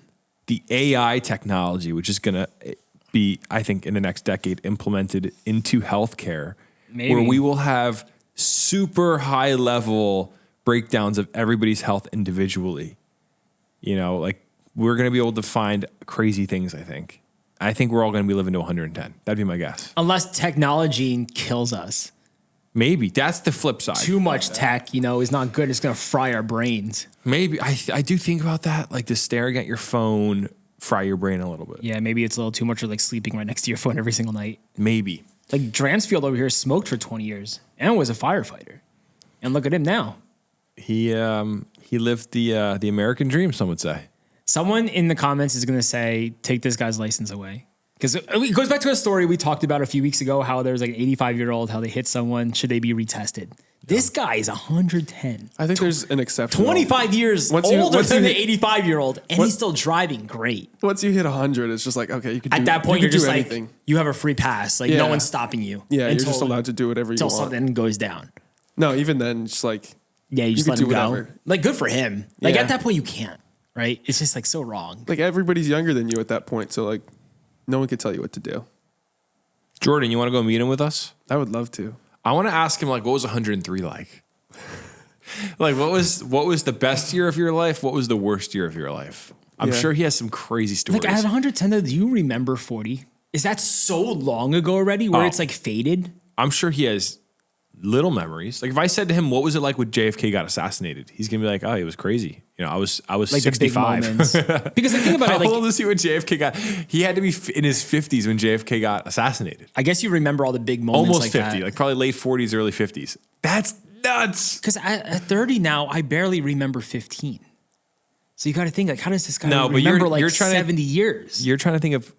the AI technology, which is going to be, I think, in the next decade implemented into healthcare, where we will have super high level breakdowns of everybody's health individually. Like we're going to be able to find crazy things, I think. I think we're all going to be living to 110. That'd be my guess. Unless technology kills us. Maybe. That's the flip side. Too much tech, is not good. It's going to fry our brains. Maybe. I do think about that. Like the staring at your phone fry your brain a little bit. Yeah, maybe it's a little too much, or like sleeping right next to your phone every single night. Maybe. Like Dransfield over here smoked for 20 years and was a firefighter. And look at him now. He lived the American dream, some would say. Someone in the comments is going to say, take this guy's license away. Because it goes back to a story we talked about a few weeks ago, how there's like an 85-year-old, how they hit someone. Should they be retested? This guy is 110. I think there's an exception. 25 years older than the 85-year-old, and he's still driving great. Once you hit 100, it's just like, okay, you can do At that point, you're just anything. like, you have a free pass. Like, no one's stopping you. Yeah, you're just allowed to do whatever you want. Until something goes down. No, even then, just like... Yeah, you just let him go. Whatever. Like, good for him. Like, Yeah. at that point, you can't, right? It's just, like, so wrong. Like, everybody's younger than you at that point, so, like, no one could tell you what to do. Jordan, you want to go meet him with us? I would love to. I want to ask him, like, what was 103 like? Like, what was the best year of your life? What was the worst year of your life? I'm sure he has some crazy stories. Like, at 110, though, do you remember 40? Is that so long ago already where it's, like, faded? I'm sure he has little memories. Like, if I said to him, what was it like when JFK got assassinated? He's going to be like, oh, it was crazy. I was Like 65. the big moments. Because, like, think about it. How Like, old is he when JFK got... He had to be in his 50s when JFK got assassinated. I guess you remember all the big moments Almost like 50. that. Like, probably late 40s, early 50s. That's nuts. Because at 30 now, I barely remember 15. So you got to think, like, how does this guy remember, you're 70 years? You're trying to think of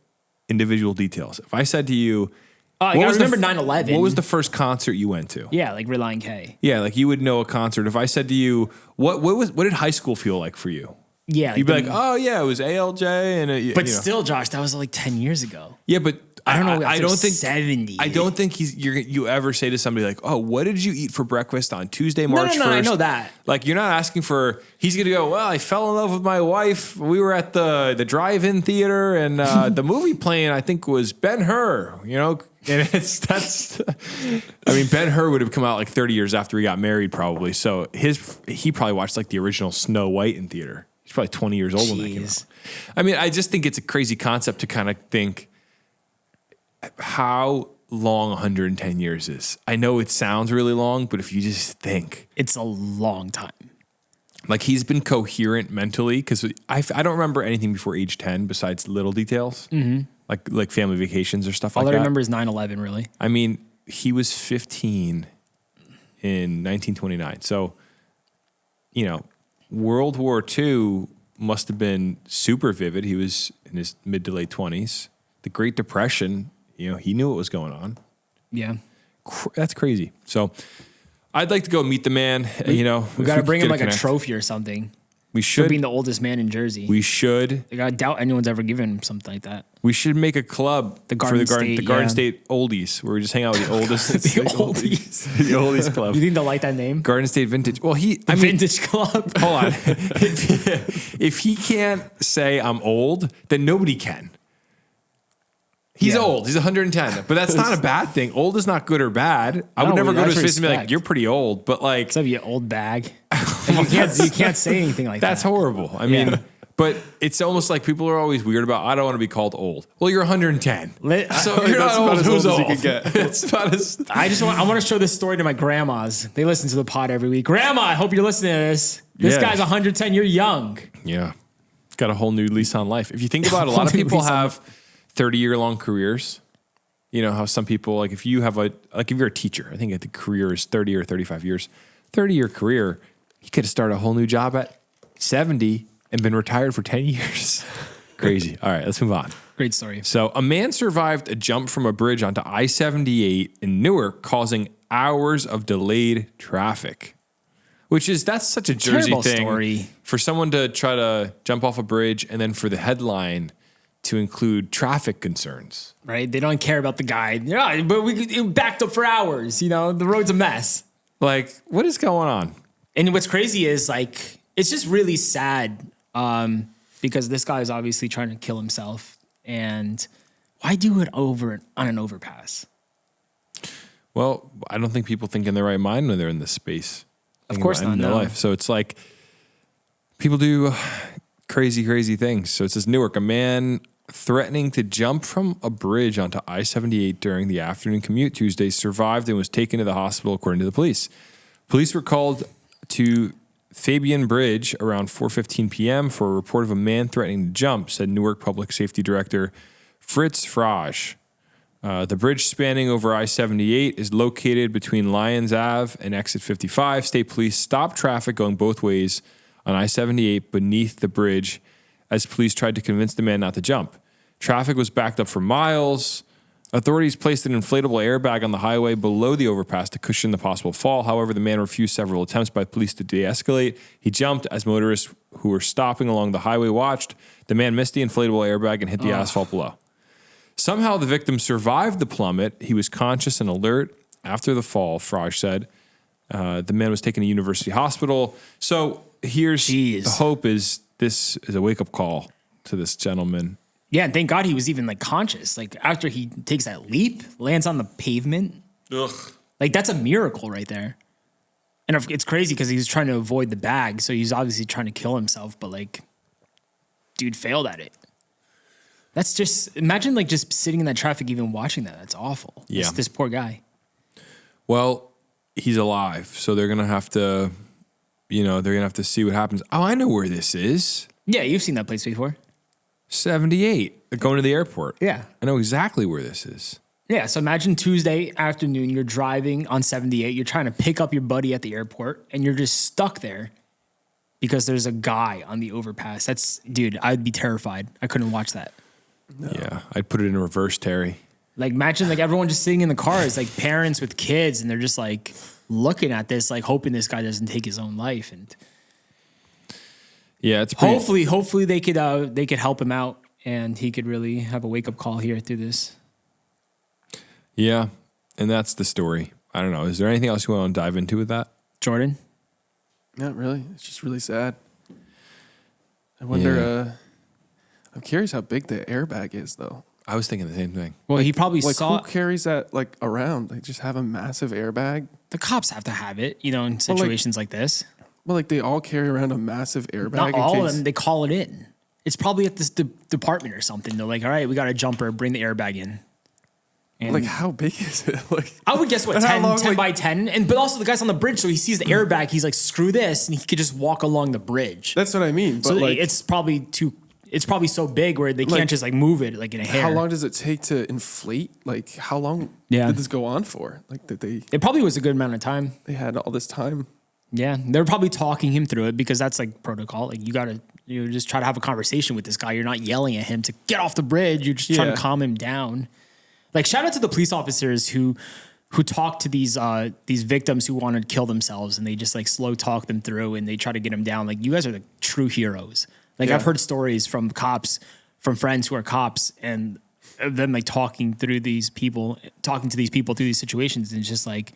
individual details. If I said to you... I remember 9/11. What was the first concert you went to? Yeah, like Reliant K. Yeah, like you would know a concert. If I said to you, what did high school feel like for you? Yeah. You'd be like, oh yeah, it was ALJ and But still, Josh, that was like 10 years ago. Yeah, but I don't know. I don't think 70. I don't think you ever say to somebody like, oh, what did you eat for breakfast on Tuesday, March 1st? No, I know that. Like you're not asking for. He's gonna go. Well, I fell in love with my wife. We were at the drive-in theater, and the movie playing I think was Ben-Hur. And that's. I mean, Ben-Hur would have come out like 30 years after he got married, probably. So he probably watched like the original Snow White in theater. He's probably 20 years old when that came out. I mean, I just think it's a crazy concept to kind of think how long 110 years is. I know it sounds really long, but if you just think. It's a long time. Like he's been coherent mentally because I don't remember anything before age 10 besides little details. Mm-hmm. Like family vacations or stuff like that. All I remember is 9/11, really. I mean, he was 15 in 1929. So, World War II must have been super vivid. He was in his mid to late 20s. The Great Depression, he knew what was going on. Yeah. That's crazy. So I'd like to go meet the man. We got to bring him like a trophy or something. We should. For being the oldest man in Jersey. We should. Like, I doubt anyone's ever given him something like that. We should make a club the Garden State Oldies, where we just hang out with the oldest. The Oldies. The Oldies Club. You think they'll like that name? Garden State Vintage. Well, Vintage Club. Hold on. If he can't say I'm old, then nobody can. He's Yeah. old. He's 110. But that's not a bad thing. Old is not good or bad. I would No, never go to his that's face and be like, respect. you're pretty old. But like, Except you old bag. Like, you can't say anything like that's that. horrible. I mean, but it's almost like people are always weird about, I don't want to be called old. Well, you're 110. So Like, if you're that's not about old, as who's old as old? you can get. It's about as... I want to show this story to my grandmas. They listen to the pod every week. Grandma, I hope you're listening to this. This Yeah. guy's 110. You're young. Yeah. Got a whole new lease on life. If you think about it, a lot of people have 30-year-long careers. You know how some people, like if you have if you're a teacher, I think the career is 30 or 35 years. 30-year career, you could have started a whole new job at 70 and been retired for 10 years. Crazy. All right, let's move on. Great story. So a man survived a jump from a bridge onto I-78 in Newark, causing hours of delayed traffic. That's such a Jersey Terrible thing story. for someone to try to jump off a bridge and then for the headline to include traffic concerns. Right? They don't care about the guy. Yeah, but it backed up for hours. You know, the road's a mess. Like, what is going on? And what's crazy is like, it's just really sad because this guy is obviously trying to kill himself. And why do it on an overpass? Well, I don't think people think in their right mind when they're in this space. Of course not, In their no. life. So it's like people do crazy things. So it says Newark, a man threatening to jump from a bridge onto I-78 during the afternoon commute Tuesday survived and was taken to the hospital, according to the police. Police were called to Fabian Bridge around 4:15 p.m. for a report of a man threatening to jump, said Newark Public Safety Director Fritz Frage. The bridge spanning over I-78 is located between Lyons Ave and Exit 55. State police stopped traffic going both ways on I-78 beneath the bridge as police tried to convince the man not to jump. Traffic was backed up for miles. Authorities placed an inflatable airbag on the highway below the overpass to cushion the possible fall. However, the man refused several attempts by police to de-escalate. He jumped as motorists who were stopping along the highway watched. The man missed the inflatable airbag and hit the asphalt below. Somehow the victim survived the plummet. He was conscious and alert after the fall, Frage said. The man was taken to University Hospital. So here's the hope is this is a wake-up call to this gentleman. Yeah, and thank God he was even like conscious. Like after he takes that leap, lands on the pavement. Ugh. Like that's a miracle right there. And it's crazy because he was trying to avoid the bag. So he's obviously trying to kill himself, but like, dude failed at it. That's just, imagine like just sitting in that traffic, even watching that. That's awful. Yeah. This poor guy. Well, he's alive, so they're going to have to, they're going to have to see what happens. Oh, I know where this is. Yeah, you've seen that place before. 78, going to the airport. Yeah. I know exactly where this is. Yeah, so imagine Tuesday afternoon, you're driving on 78, you're trying to pick up your buddy at the airport, and you're just stuck there because there's a guy on the overpass. Dude, I'd be terrified. I couldn't watch that. No. Yeah, I'd put it in reverse, Terry. Like imagine like everyone just sitting in the cars, like parents with kids, and they're just like looking at this, like hoping this guy doesn't take his own life. And yeah, it's pretty... hopefully they could help him out, and he could really have a wake up call here through this. Yeah, and that's the story. I don't know. Is there anything else you want to dive into with that, Jordan? Not really. It's just really sad. I wonder. I'm curious how big the airbag is, though. I was thinking the same thing. Well, he probably Like, saw. who carries that like around? They just have a massive airbag. The cops have to have it, in situations like this. Well, like they all carry around a massive airbag. Not in all case, of them. They call it in. It's probably at this department or something. They're like, all right, we got a jumper. Bring the airbag in. And like, how big is it? Like, I would guess what, and how 10, long, 10 like- by 10. But also the guy's on the bridge, so he sees the airbag. He's like, screw this. And he could just walk along the bridge. That's what I mean. But So like, it's probably so big where they can't just like move it like in a hair. how long does it take to inflate? Like, how long did this go on for? Like, It probably was a good amount of time. they had all this time? Yeah, they're probably talking him through it because that's like protocol. Like you just try to have a conversation with this guy. You're not yelling at him to get off the bridge. You're just trying to calm him down. Like shout out to the police officers who talk to these victims who want to kill themselves, and they just like slow talk them through and they try to get them down. Like you guys are the true heroes. Like I've heard stories from cops, from friends who are cops, and them like talking to these people through these situations, and it's just like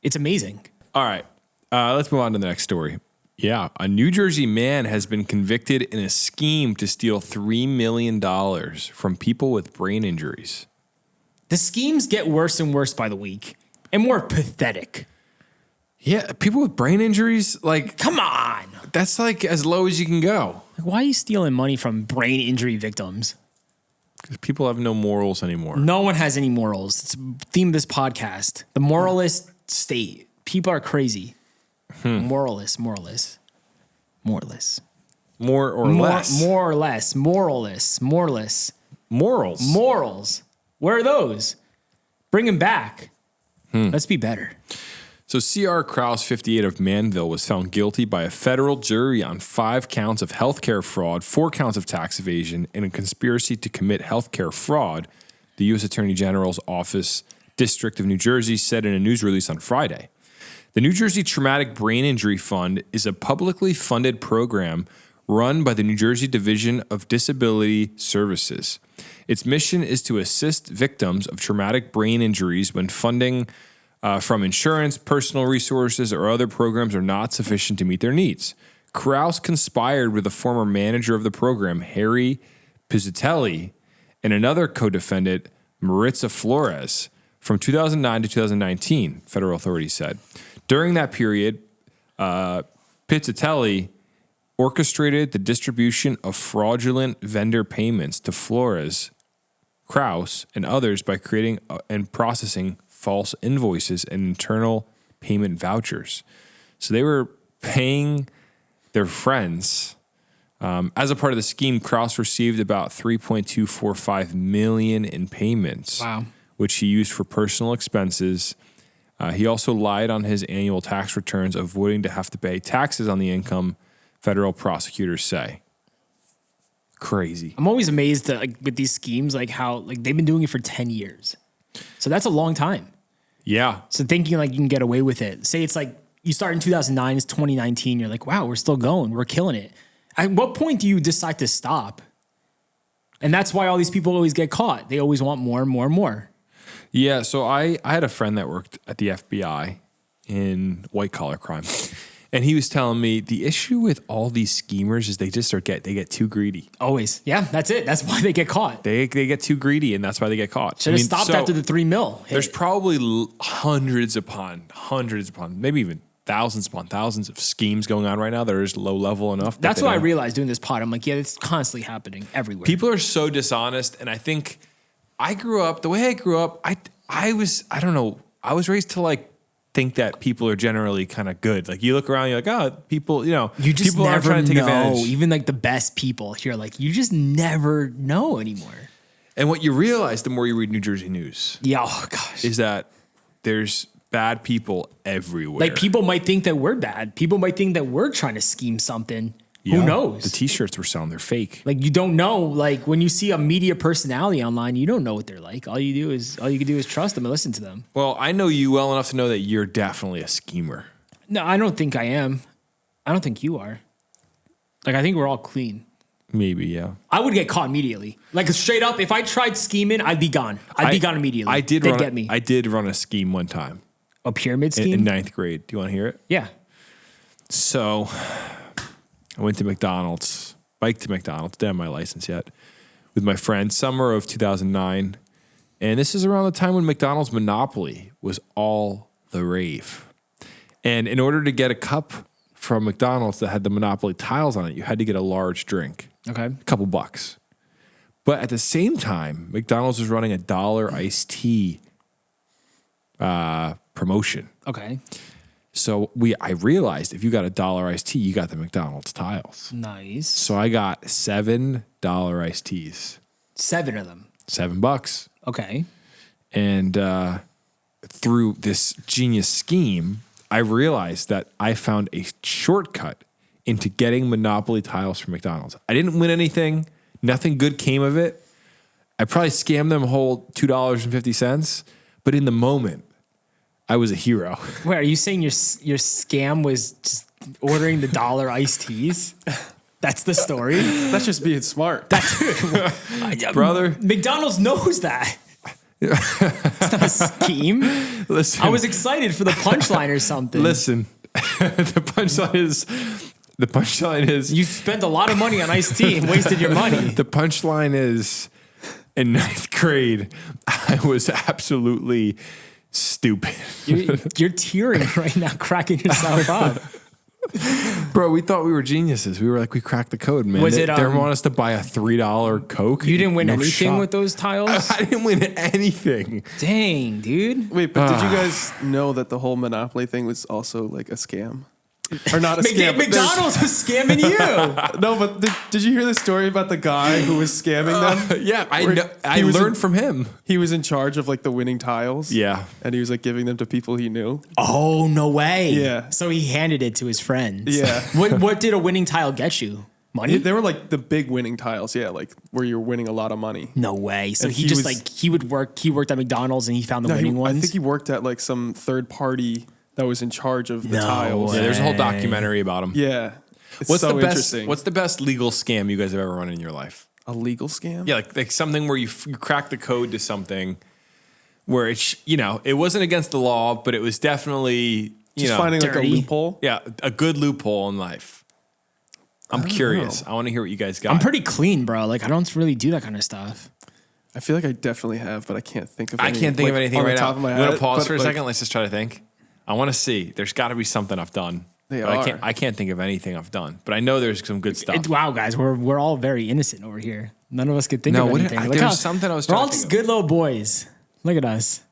it's amazing. All right. Let's move on to the next story. Yeah, a New Jersey man has been convicted in a scheme to steal $3 million from people with brain injuries. The schemes get worse and worse by the week and more pathetic. Yeah, people with brain injuries, like, Come on. that's like as low as you can go. Like, why are you stealing money from brain injury victims? 'Cause people have no morals anymore. No one has any morals. It's the theme of this podcast. The moralist state. People are crazy. Moralist. More or less. More or less. Moralist. Morals. Morals. Where are those? Bring them back. Let's be better. So C.R. Krause, 58 of Manville, was found guilty by a federal jury on 5 counts of healthcare fraud, 4 counts of tax evasion, and a conspiracy to commit healthcare fraud, the U.S. Attorney General's Office, District of New Jersey, said in a news release on Friday. The New Jersey Traumatic Brain Injury Fund is a publicly funded program run by the New Jersey Division of Disability Services. Its mission is to assist victims of traumatic brain injuries when funding from insurance, personal resources, or other programs are not sufficient to meet their needs. Krause conspired with the former manager of the program, Harry Pizzatelli, and another co-defendant, Maritza Flores, from 2009 to 2019, federal authorities said. During that period, Pizzatelli orchestrated the distribution of fraudulent vendor payments to Flores, Krause, and others by creating and processing false invoices and internal payment vouchers. So they were paying their friends. As a part of the scheme, Krause received about $3.245 million in payments, which he used for personal expenses. He also lied on his annual tax returns, avoiding to have to pay taxes on the income, federal prosecutors say. Crazy. I'm always amazed that, like, with these schemes, like how like they've been doing it for 10 years. So that's a long time. Yeah. So thinking like you can get away with it. Say it's like you start in 2009, it's 2019. You're like, wow, we're still going. We're killing it. At what point do you decide to stop? And that's why all these people always get caught. They always want more and more and more. Yeah. So I had a friend that worked at the FBI in white collar crime. And he was telling me the issue with all these schemers is they get too greedy. Always. Yeah, that's it. That's why they get caught. They get too greedy, and that's why they get caught. Should have stopped after the $3 million. There's probably hundreds upon, maybe even thousands upon thousands of schemes going on right now that are just low level enough. That's what I realized doing this pod. I'm like, yeah, it's constantly happening everywhere. People are so dishonest, and I think the way I grew up, I was raised to like think that people are generally kind of good. Like you look around, you're like, oh, people, you just people never aren't trying to take advantage. Even like the best people here, like you just never know anymore. And what you realize the more you read New Jersey news, is that there's bad people everywhere. Like people might think that we're bad. People might think that we're trying to scheme something. Yeah. Who knows? The t-shirts we're selling, they're fake. Like you don't know. Like when you see a media personality online, you don't know what they're like. All you can do is trust them and listen to them. Well, I know you well enough to know that you're definitely a schemer. No, I don't think I am. I don't think you are. Like I think we're all clean. Maybe, yeah. I would get caught immediately. Like straight up, if I tried scheming, I'd be gone. I'd be gone immediately. They'd get me. I did run a scheme one time. A pyramid scheme? In 9th grade. Do you want to hear it? Yeah. So I went to McDonald's, biked to McDonald's, didn't have my license yet, with my friend, summer of 2009. And this is around the time when McDonald's Monopoly was all the rave. And in order to get a cup from McDonald's that had the Monopoly tiles on it, you had to get a large drink. Okay. A couple bucks. But at the same time, McDonald's was running a $1 iced tea promotion. Okay. So I realized if you got a $1 iced tea, you got the McDonald's tiles. Nice. So I got $7 iced teas. 7 of them. $7. Okay. And through this genius scheme, I realized that I found a shortcut into getting Monopoly tiles from McDonald's. I didn't win anything. Nothing good came of it. I probably scammed them whole $2.50. But in the moment, I was a hero. Wait, are you saying your scam was just ordering the $1 iced teas? That's the story? That's just being smart. Brother. McDonald's knows that. It's not a scheme. Listen. I was excited for the punchline or something. Listen, The punchline is You spent a lot of money on iced tea and wasted your money. the punchline is in ninth grade, I was absolutely stupid. You're tearing right now, cracking yourself up. Bro, we thought we were geniuses. We were like, we cracked the code, man. Was they it, want us to buy a $3 Coke. You didn't win No anything shot. with those tiles? I didn't win anything. Dang, dude. Wait, but did you guys know that the whole Monopoly thing was also like a scam? Or not a scam. but there's- McDonald's was scamming you. No, but did you hear the story about the guy who was scamming them? Yeah, I Where know. I he was learned in- from him. He was in charge of like the winning tiles. Yeah. And he was like giving them to people he knew. Oh, no way. Yeah. So he handed it to his friends. Yeah. What did a winning tile get you? Money? They were like the big winning tiles, yeah, like where you're winning a lot of money. No way. So And he he just was- he worked at McDonald's and he found the No, winning I ones. think he worked at like some third party that was in charge of the No tiles. way. Yeah, there's a whole documentary about him. Yeah. It's What's so the best? interesting. What's the best legal scam you guys have ever run in your life? a legal scam? Yeah, like something where you crack the code to something where it's it wasn't against the law, but it was definitely Just finding like a dirty. loophole. yeah, a good loophole in life. I'm curious. I want to hear what you guys got. I'm pretty clean, bro. Like I don't really do that kind of stuff. I feel like I definitely have, but I can't think of I any, can't think of like, anything on right the top now. of my You head. want to pause but, for a like, second? Let's just try to think. I want to see. There's got to be something I've done. They But are. I can't think of anything I've done. But I know there's some good stuff. Wow, guys, we're all very innocent over here. None of us could think No, of what anything. did- Look there how- was something I was We're trying all to just think of. good little boys. Look at us.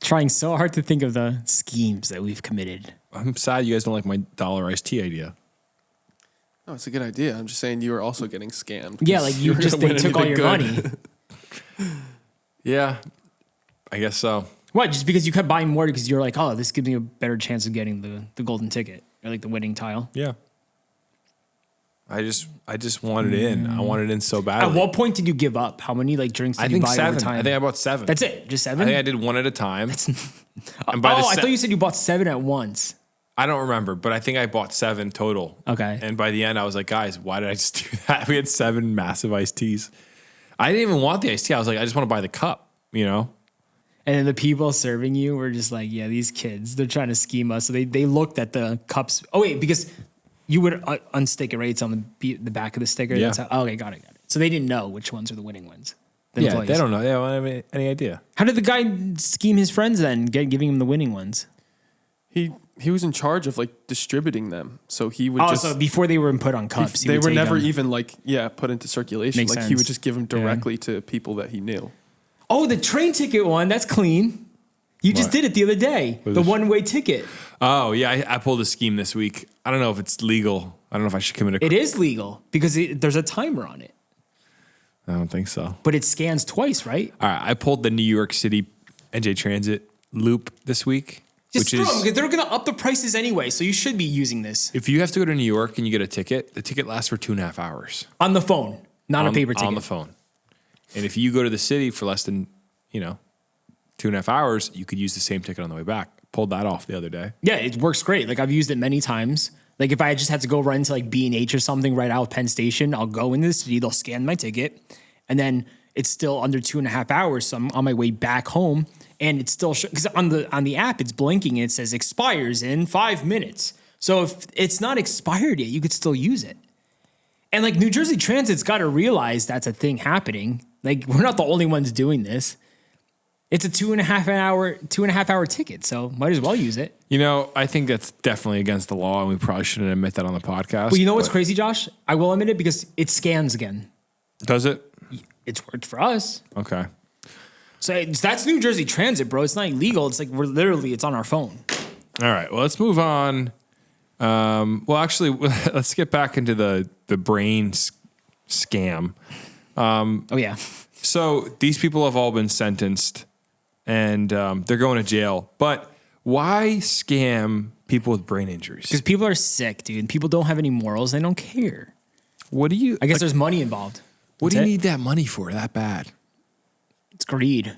Trying so hard to think of the schemes that we've committed. I'm sad you guys don't like my dollar iced tea idea. No, it's a good idea. I'm just saying you were also getting scammed. Yeah, like you were just gonna they win took all anything your good. money. Yeah, I guess so. What? Just because you kept buying more because you're like, oh, this gives me a better chance of getting the golden ticket or like the winning tile. Yeah. I just wanted it in. I wanted it in so At badly. what point did you give up? How many like drinks did I you think buy over 7. time? I think I bought 7. That's it. Just 7. I think I did one at a time. And Oh, by the I se- thought you said you bought 7 at once. I don't remember, but I think I bought 7 total. Okay. And by the end, I was like, guys, why did I just do that? We had 7 massive iced teas. I didn't even want the iced tea. I was like, I just want to buy the cup, And then the people serving you were just like, yeah, these kids, they're trying to scheme us. So they looked at the cups. Oh, wait, because you would unstick it, right? It's on the back of the sticker. Yeah. That's how, okay, got it. So they didn't know which ones are the winning ones. The Yeah, employees. they don't know. They don't have any idea. How did the guy scheme his friends then, giving him the winning ones? He was in charge of like distributing them, so he would Oh, just. so before they were put on cups, he they would were take never them. even like put into circulation. Makes like he would sense. just give them directly to people that he knew. Oh, the train ticket one, that's clean. You just What? did it the other day. The this? one-way ticket. Oh, yeah. I pulled a scheme this week. I don't know if it's legal. I don't know if I should commit a It is legal because there's a timer on it, I don't think so. but it scans twice, right? All right. I pulled the New York City NJ Transit loop this week. Just which screw 'em, is, because they're going to up the prices anyway, so you should be using this if you have to go to New York and you get a ticket, the ticket lasts for 2.5 hours. on the phone, not a paper ticket. On the phone. And if you go to the city for less than, 2.5 hours, you could use the same ticket on the way back. Pulled that off the other day. Yeah, it works great. Like I've used it many times. Like if I just had to go run to like B&H or something right out of Penn Station, I'll go into the city, they'll scan my ticket, and then it's still under 2.5 hours. So I'm on my way back home, and it's still because on the app it's blinking and it says expires in 5 minutes. So if it's not expired yet, you could still use it. And like New Jersey Transit's got to realize that's a thing happening. Like we're not the only ones doing this. It's a 2.5 hour ticket, so might as well use it. I think that's definitely against the law, and we probably shouldn't admit that on the podcast. But you know what's crazy, Josh? I will admit it because it scans again. Does it? It's worked for us. Okay. So that's New Jersey Transit, bro. It's not illegal. It's like it's on our phone. All right. Well, let's move on. Well, actually, let's get back into the brain scam. Oh yeah. So these people have all been sentenced, and they're going to jail. But why scam people with brain injuries? Because people are sick, dude. People don't have any morals. They don't care. What do you? I guess there's money involved. What do you That's it. need that money for? That bad? It's greed.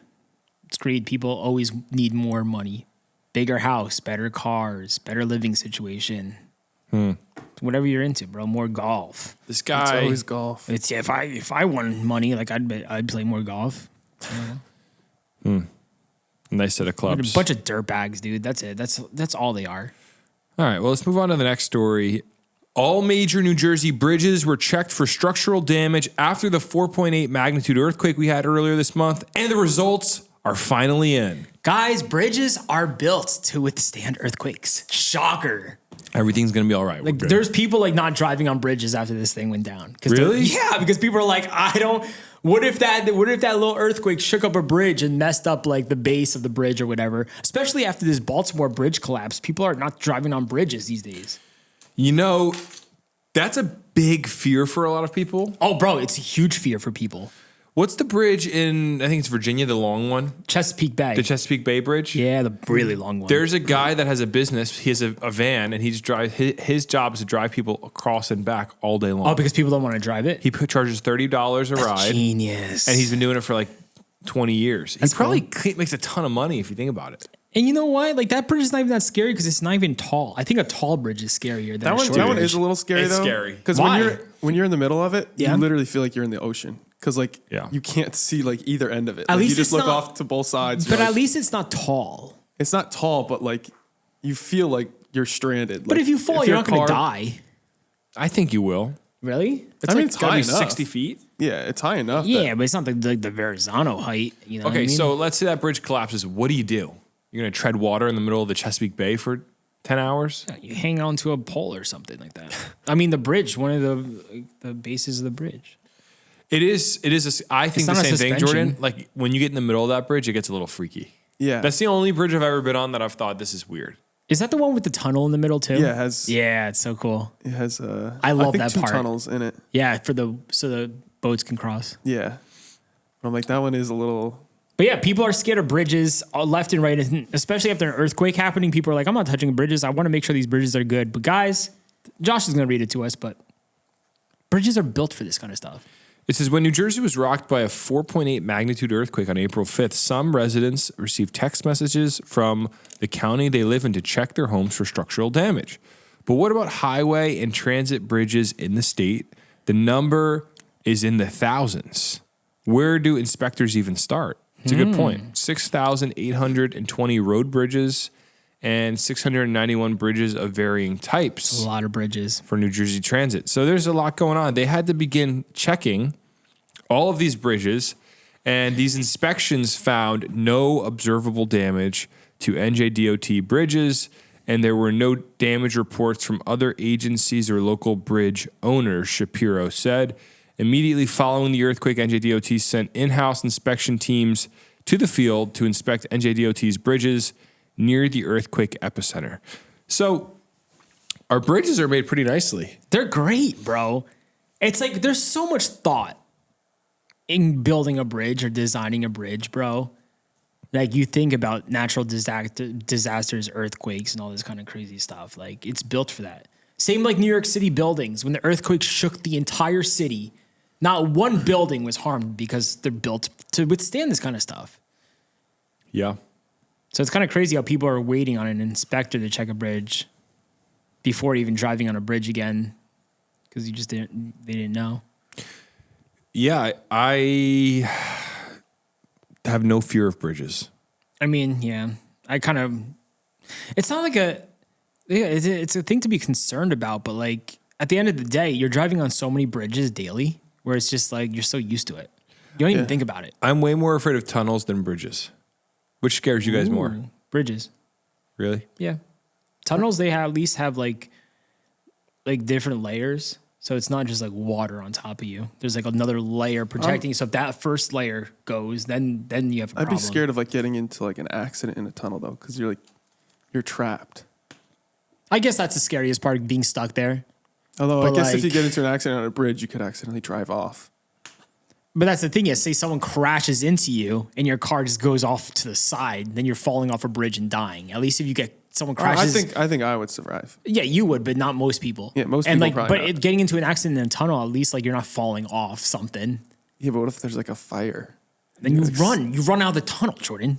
It's greed. People always need more money. Bigger house, better cars, better living situation. Whatever you're into, bro. More golf. This It's guy. always golf. It's if I won money, like I'd play more golf. Nice set of What clubs. a bunch of dirtbags, dude. That's it. That's all they are. All right, well, let's move on to the next story. All major New Jersey bridges were checked for structural damage after the 4.8 magnitude earthquake we had earlier this month, and the results are finally in. Guys, bridges are built to withstand earthquakes. Shocker. Everything's going to be all right. Like, there's people like not driving on bridges after this thing went down. Really? Yeah, because people are like, what if that little earthquake shook up a bridge and messed up like the base of the bridge or whatever? Especially after this Baltimore bridge collapse, people are not driving on bridges these days. You know, that's a big fear for a lot of people. Oh, bro, it's a huge fear for people. What's the bridge in, I think it's Virginia, the long one? Chesapeake Bay. The Chesapeake Bay Bridge? Yeah, the really long one. There's a guy that has a business. He has a van, and his job is to drive people across and back all day long. Oh, because people don't want to drive it? He charges $30 a ride. Genius. And he's been doing it for like 20 years. That's he probably makes a ton of money if you think about it. And you know what? Like, that bridge is not even that scary because it's not even tall. I think a tall bridge is scarier than a short That one bridge. is a little scary It's though. scary. Because Why? when you're in the middle of it, Yeah. you literally feel like you're in the ocean. Because like you can't see like either end of it. At Like, least you just it's look not- off to both sides. But You're at like- least it's not tall. it's not tall, but like you feel like you're stranded. But Like, if you fall, you're not going to die. I think you will. Really? It's mean, it's gotta high be enough. 60 feet. Yeah, it's high enough. Yeah, but it's not like the Verrazano height. You know what I Okay, mean? so let's say that bridge collapses. What do? You're going to tread water in the middle of the Chesapeake Bay for 10 hours? you hang on to a pole or something like that. I mean, the bridge, one of the bases of the bridge. It is. I think not the a same thing, suspension. Jordan. Like when you get in the middle of that bridge, it gets a little freaky. Yeah. That's the only bridge I've ever been on that I've thought this is weird. Is that the one with the tunnel in the middle too? Yeah, it has. Yeah, it's so cool. It has. I love think that two part. tunnels in it. Yeah, so the boats can cross. Yeah. I'm like that one is a little. But yeah, people are scared of bridges left and right, and especially after an earthquake happening. People are like, I'm not touching bridges. I want to make sure these bridges are good. But guys, Josh is going to read it to us, but bridges are built for this kind of stuff. It says, when New Jersey was rocked by a 4.8 magnitude earthquake on April 5th, some residents received text messages from the county they live in to check their homes for structural damage. But what about highway and transit bridges in the state? The number is in the thousands. Where do inspectors even start? It's a good point. 6,820 road bridges and 691 bridges of varying types. A lot of bridges. For New Jersey Transit. So there's a lot going on. They had to begin checking all of these bridges, and these inspections found no observable damage to NJDOT bridges, and there were no damage reports from other agencies or local bridge owners, Shapiro said. Immediately following the earthquake, NJDOT sent in-house inspection teams to the field to inspect NJDOT's bridges near the earthquake epicenter. So our bridges are made pretty nicely. They're great, bro. It's like there's so much thought in building a bridge or designing a bridge, bro. Like you think about natural disasters, earthquakes, and all this kind of crazy stuff. Like it's built for that. Same like New York City buildings. When the earthquake shook the entire city, not one building was harmed because they're built to withstand this kind of stuff. Yeah. So it's kind of crazy how people are waiting on an inspector to check a bridge before even driving on a bridge again because they didn't know. Yeah, I have no fear of bridges. I mean, yeah, it's not like it's a thing to be concerned about, but like at the end of the day, you're driving on so many bridges daily where it's just like you're so used to it. You don't even think about it. I'm way more afraid of tunnels than bridges. Which scares you guys more? Bridges. Really? Yeah. Tunnels, they at least have like different layers. So it's not just like water on top of you. There's like another layer protecting you. So if that first layer goes, then you have a problem. I'd be scared of like getting into like an accident in a tunnel though, because you're trapped. I guess that's the scariest part, being stuck there. Although I But, guess if you like- get into an accident on a bridge, you could accidentally drive off. But that's the thing is, say someone crashes into you and your car just goes off to the side, then you're falling off a bridge and dying. At least if you get someone crashes. I think I would survive. Yeah, you would, but not most people. Yeah, most and people like, probably but not. getting into an accident in a tunnel, at least like you're not falling off something. Yeah, but what if there's like a fire? Then you run out of the tunnel, Jordan.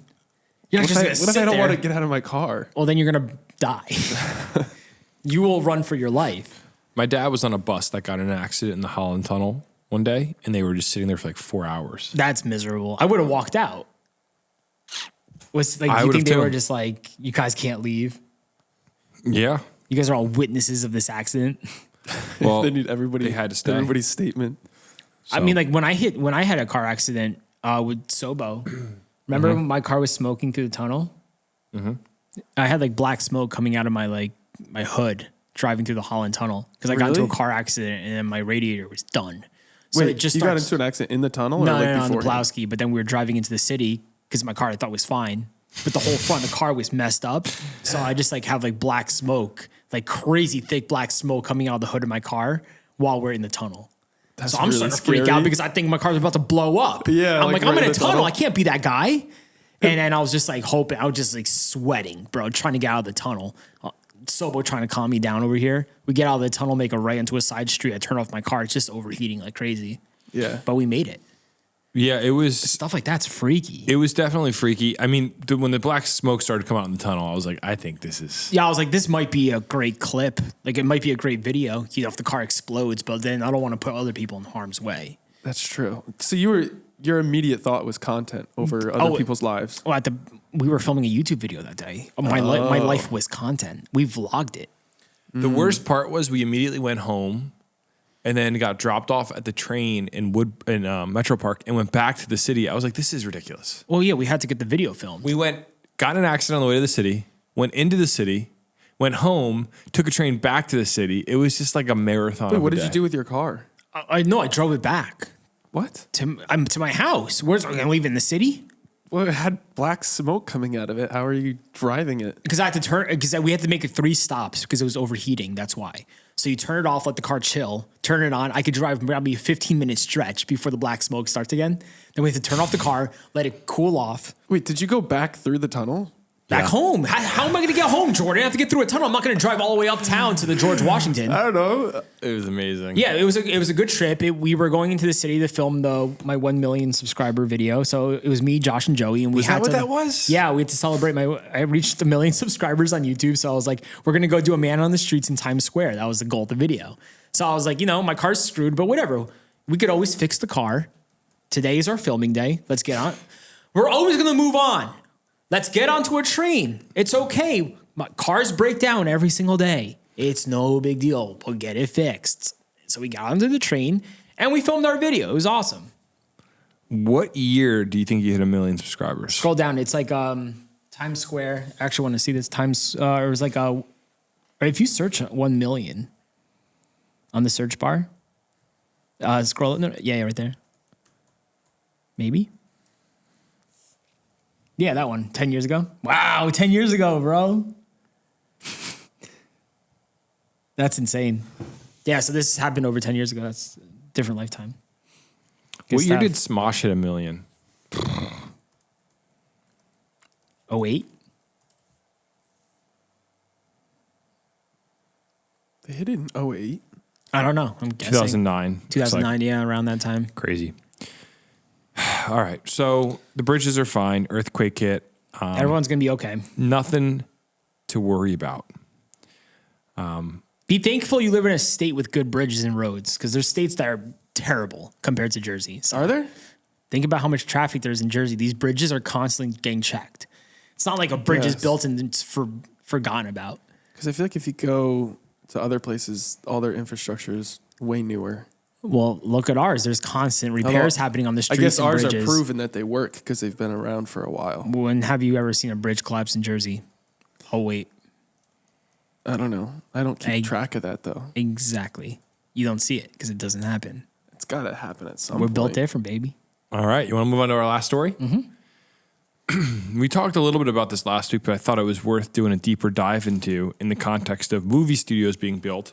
You're not What just if gonna I don't sit want to there. get out of my car? Well, then you're gonna die. You will run for your life. My dad was on a bus that got in an accident in the Holland Tunnel one day, and they were just sitting there for like 4 hours. That's miserable. I would have walked out. Was like I you would've think they too. were just like, you guys can't leave? Yeah. You guys are all witnesses of this accident. Well, They need they had to stay. everybody's statement. I mean, like when I had a car accident with Sobo, remember when my car was smoking through the tunnel? I had like black smoke coming out of my hood driving through the Holland Tunnel because I got into a Really? car accident and then my radiator was done. So Wait, it just you got starts, into an accident in the tunnel, or no, like no, no, on the beforehand? Pulaski, but then we were driving into the city because my car I thought was fine, but the whole front of the car was messed up. So I just like have like black smoke, like crazy thick black smoke coming out of the hood of my car while we're in the tunnel. That's So I'm really starting to freak scary. out because I think my car's about to blow up. Yeah, I'm like like I'm right in in a the tunnel. tunnel. I can't be that guy. And then I was just like hoping, I was just like sweating, bro, trying to get out of the tunnel. Sobo trying to calm me down over here. We get out of the tunnel, make a right into a side street. I turn off my car. It's just overheating like crazy. Yeah. But we made it. Yeah, it was. Stuff like that's freaky. It was definitely freaky. I mean, when the black smoke started to come out in the tunnel, I was like, I think this is. Yeah, I was like, this might be a great clip. Like, it might be a great video, you know, if the car explodes, but then I don't want to put other people in harm's way. That's true. So your immediate thought was content over other people's lives. Well, we were filming a YouTube video that day. My life was content. We vlogged it. The worst part was we immediately went home and then got dropped off at the train in Metro Park and went back to the city. I was like, this is ridiculous. Well, yeah, we had to get the video filmed. We got in an accident on the way to the city, went into the city, went home, took a train back to the city. It was just like a marathon. Wait, of what a did you day. do with your car? I know, I drove it back What? to my house. Where's I going to leave it in the city? Well, it had black smoke coming out of it. How are you driving it? Because I had to turn, because we had to make it 3 stops because it was overheating. That's why. So you turn it off, let the car chill, turn it on. I could drive probably a 15-minute stretch before the black smoke starts again. Then we have to turn off the car, let it cool off. Wait, did you go back through the tunnel? Back home. How am I going to get home, Jordan? I have to get through a tunnel. I'm not going to drive all the way uptown to the George Washington. I don't know. It was amazing. Yeah, it was a good trip. We were going into the city to film my 1 million subscriber video. So it was me, Josh, and Joey, and we Was had that what to, that was? Yeah, we had to celebrate I reached 1 million subscribers on YouTube. So I was like, we're gonna go do a man on the streets in Times Square. That was the goal of the video. So I was like, my car's screwed, but whatever. We could always fix the car. Today is our filming day. Let's get on. We're always gonna move on. Let's get onto a train. It's okay. My cars break down every single day. It's no big deal. We'll get it fixed. So we got onto the train and we filmed our video. It was awesome. What year do you think you hit 1 million subscribers? Scroll down. It's like Times Square. I actually want to see this. It was like if you search 1 million on the search bar, scroll. No, yeah, right there. Maybe. Yeah, that one. 10 years ago. Wow, 10 years ago, bro. That's insane. Yeah, so this happened over 10 years ago. That's a different lifetime. Good What year stuff. did Smosh hit 1 million? 08? They hit it in 08. I don't know. I'm guessing. 2009. 2009, yeah, around that time. Crazy. All right. So the bridges are fine. Earthquake hit. Everyone's going to be okay. Nothing to worry about. Be thankful you live in a state with good bridges and roads because there's states that are terrible compared to Jersey. So Are there? think about how much traffic there's in Jersey. These bridges are constantly getting checked. It's not like a bridge is Yes. built and it's forgotten about. Because I feel like if you go to other places, all their infrastructure is way newer. Well, look at ours. There's constant repairs happening on the I streets guess and ours bridges. are proven that they work because they've been around for a while. When have you ever seen a bridge collapse in Jersey? Oh, wait. I don't know. I don't keep track of that though. Exactly. You don't see it because it doesn't happen. It's got to happen at some We're point. built different, baby. All right. You want to move on to our last story? Mm-hmm. We talked a little bit about this last week, but I thought it was worth doing a deeper dive into in the context of movie studios being built.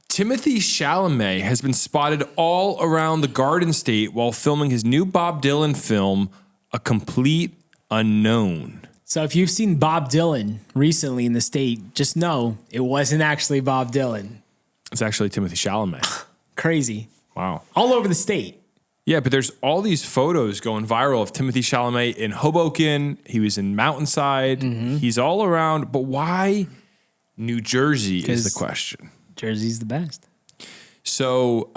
Timothy Chalamet has been spotted all around the Garden State while filming his new Bob Dylan film, A Complete Unknown. So if you've seen Bob Dylan recently in the state, just know it wasn't actually Bob Dylan. It's actually Timothy Chalamet. Crazy. Wow. All over the state. Yeah, but there's all these photos going viral of Timothy Chalamet in Hoboken. He was in Mountainside. He's all around. But why New Jersey is 'Cause the question. Jersey's the best. So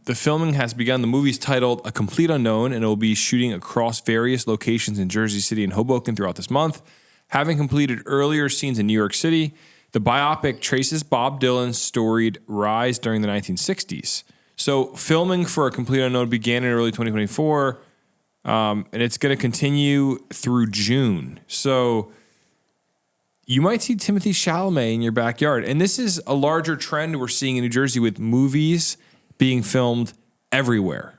the filming has begun. The movie's titled A Complete Unknown, and it will be shooting across various locations in Jersey City and Hoboken throughout this month. Having completed earlier scenes in New York City, The biopic traces Bob Dylan's storied rise during the 1960s. So filming for A Complete Unknown began in early 2024, and it's going to continue through June. So you might see Timothée Chalamet in your backyard. And this is a larger trend we're seeing in New Jersey with movies being filmed everywhere.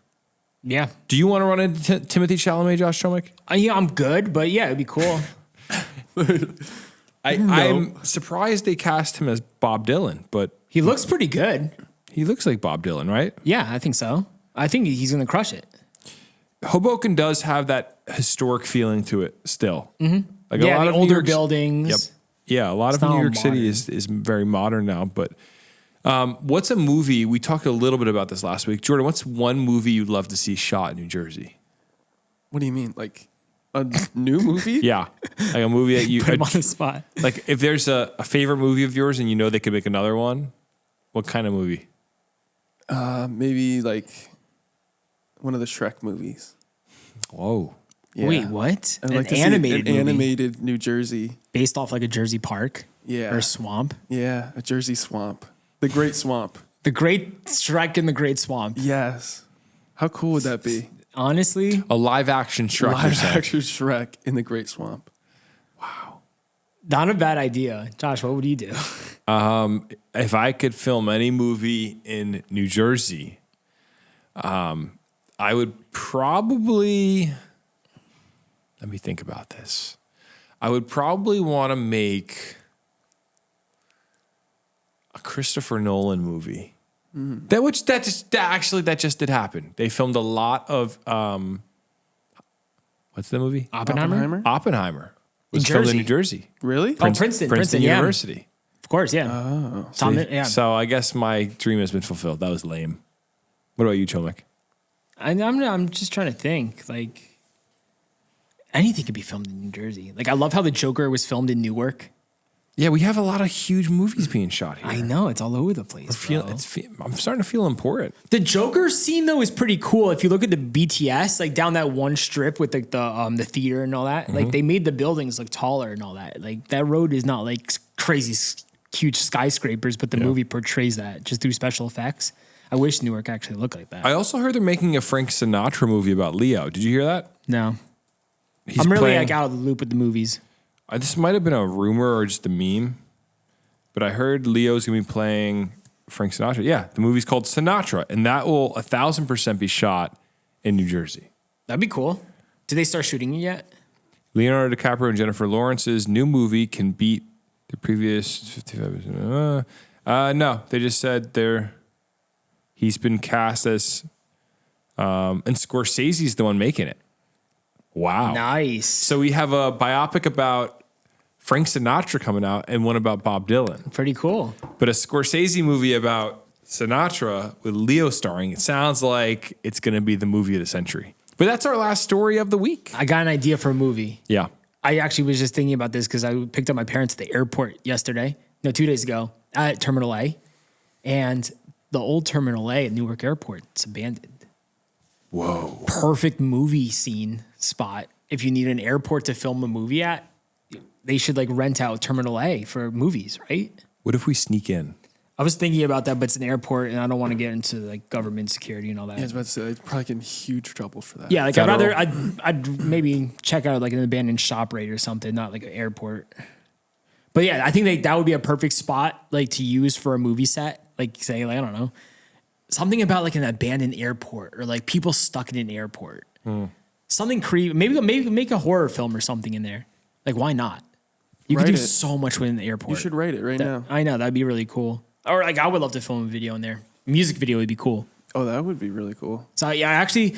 Yeah. Do you want to run into Timothée Chalamet, Josh Chomick? Yeah, I'm good, but yeah, it'd be cool. I'm surprised they cast him as Bob Dylan, but He looks pretty good. he looks like Bob Dylan, right? Yeah, I think so. I think he's going to crush it. Hoboken does have that historic feeling to it still. Mm-hmm. Like Yeah, a lot the of New older York- buildings. Yep. Yeah, a lot of It's New all York City modern. is very modern now. But what's a movie? We talked a little bit about this last week. Jordan, what's one movie you'd love to see shot in New Jersey? What do you mean? Like a new movie? Yeah, like a movie that you Put him on the spot. like. If there's a favorite movie of yours and you know they could make another one, what kind of movie? Maybe like one of the Shrek movies. Whoa. Yeah. Wait, what? I'd An like to see animated an movie animated New Jersey. based off like a Jersey park Yeah. or swamp. Yeah, a Jersey swamp. The Great Swamp. The Great Shrek in the Great Swamp. Yes. How cool would that be? Honestly, A live action Shrek. you're Live saying. action Shrek in the Great Swamp. not a bad idea. Josh, what would you do? If I could film any movie in New Jersey, I would probably, let me think about this. I would probably want to make a Christopher Nolan movie. That just did happen. They filmed a lot of what's the movie? Oppenheimer? Oppenheimer was In filmed in Jersey. New Jersey. Really? Oh, Princeton, yeah. University. Of course, yeah. Yeah. So I guess my dream has been fulfilled. That was lame. What about you, Chomick? I'm just trying to think. Like anything could be filmed in New Jersey. Like I love how the Joker was filmed in Newark. Yeah, we have a lot of huge movies being shot here. I know it's all over the place. I'm starting to feel important. The Joker scene though is pretty cool. If you look at the BTS, like down that one strip with like the theater and all that, like they made the buildings look taller and all that. Like that road is not like crazy huge skyscrapers, but the movie portrays that just through special effects. I wish Newark actually looked like that. I also heard they're making a Frank Sinatra movie about Leo. Did you hear that? No, He's I'm really playing- like out of the loop with the movies. This might have been a rumor or just a meme, but I heard Leo's gonna be playing Frank Sinatra. Yeah, the movie's called Sinatra, and that will 1,000% be shot in New Jersey. That'd be cool. Did they start shooting it yet? Leonardo DiCaprio and Jennifer Lawrence's new movie can beat the previous 55. No, they just said he's been cast as, and Scorsese's the one making it. Wow. Nice. So we have a biopic about Frank Sinatra coming out and one about Bob Dylan. Pretty cool. But a Scorsese movie about Sinatra with Leo starring, it sounds like it's going to be the movie of the century. But that's our last story of the week. I got an idea for a movie. Yeah. I actually was just thinking about this because I picked up my parents at the airport 2 days ago at Terminal A. And the old Terminal A at Newark Airport, it's abandoned. Whoa. Perfect movie scene spot. If you need an airport to film a movie at, they should like rent out Terminal A for movies, right? What if we sneak in? I was thinking about that, but it's an airport and I don't want to get into like government security and all that. Yeah, I was about to say, I'd probably get in huge trouble for that. Yeah, like Federal. I'd maybe check out like an abandoned shop rate or something, not like an airport. But yeah, I think that would be a perfect spot like to use for a movie set. Like say, like I don't know, something about like an abandoned airport or like people stuck in an airport. Something creepy. Maybe make a horror film or something in there. Like why not? You could Write do it. so much within the airport. You should write it right now. I know that'd be really cool. Or like I would love to film a video in there. Music video would be cool. Oh, that would be really cool. So yeah, actually,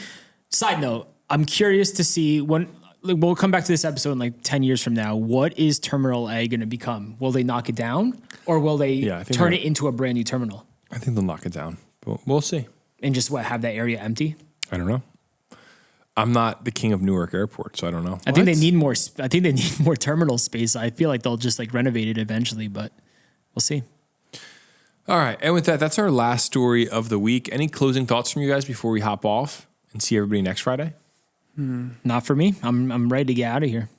side note, I'm curious to see when like, we'll come back to this episode in like 10 years from now. What is Terminal A going to become? Will they knock it down or will they I think turn they're- it into a brand new terminal I think they'll knock it down, but we'll see. and just have that area empty? I don't know. I'm not the king of Newark Airport, so I don't know. I think they need more. I think they need more terminal space. I feel like they'll just like renovate it eventually, but we'll see. All right. And with that, that's our last story of the week. Any closing thoughts from you guys before we hop off and see everybody next Friday? Not for me. I'm ready to get out of here.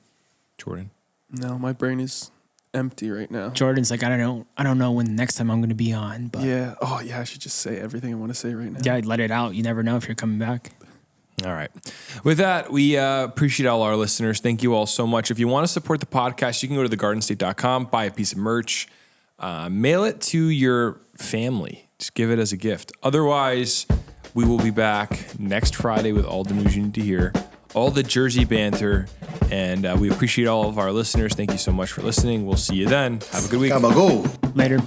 Jordan. No, my brain is empty right now. Jordan's like, I don't know when the next time I'm going to be on, but Yeah. Oh, yeah. I should just say everything I want to say right now. yeah, let it out. You never know if you're coming back. All right. With that, we appreciate all our listeners. Thank you all so much. If you want to support the podcast, you can go to thegardenstate.com, buy a piece of merch, mail it to your family. Just give it as a gift. Otherwise, we will be back next Friday with all the news you need to hear, all the Jersey banter, and we appreciate all of our listeners. Thank you so much for listening. We'll see you then. Have a good week. Later.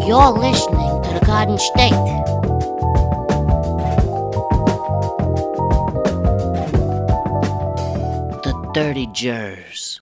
You're listening to the Garden State. The Dirty Jers.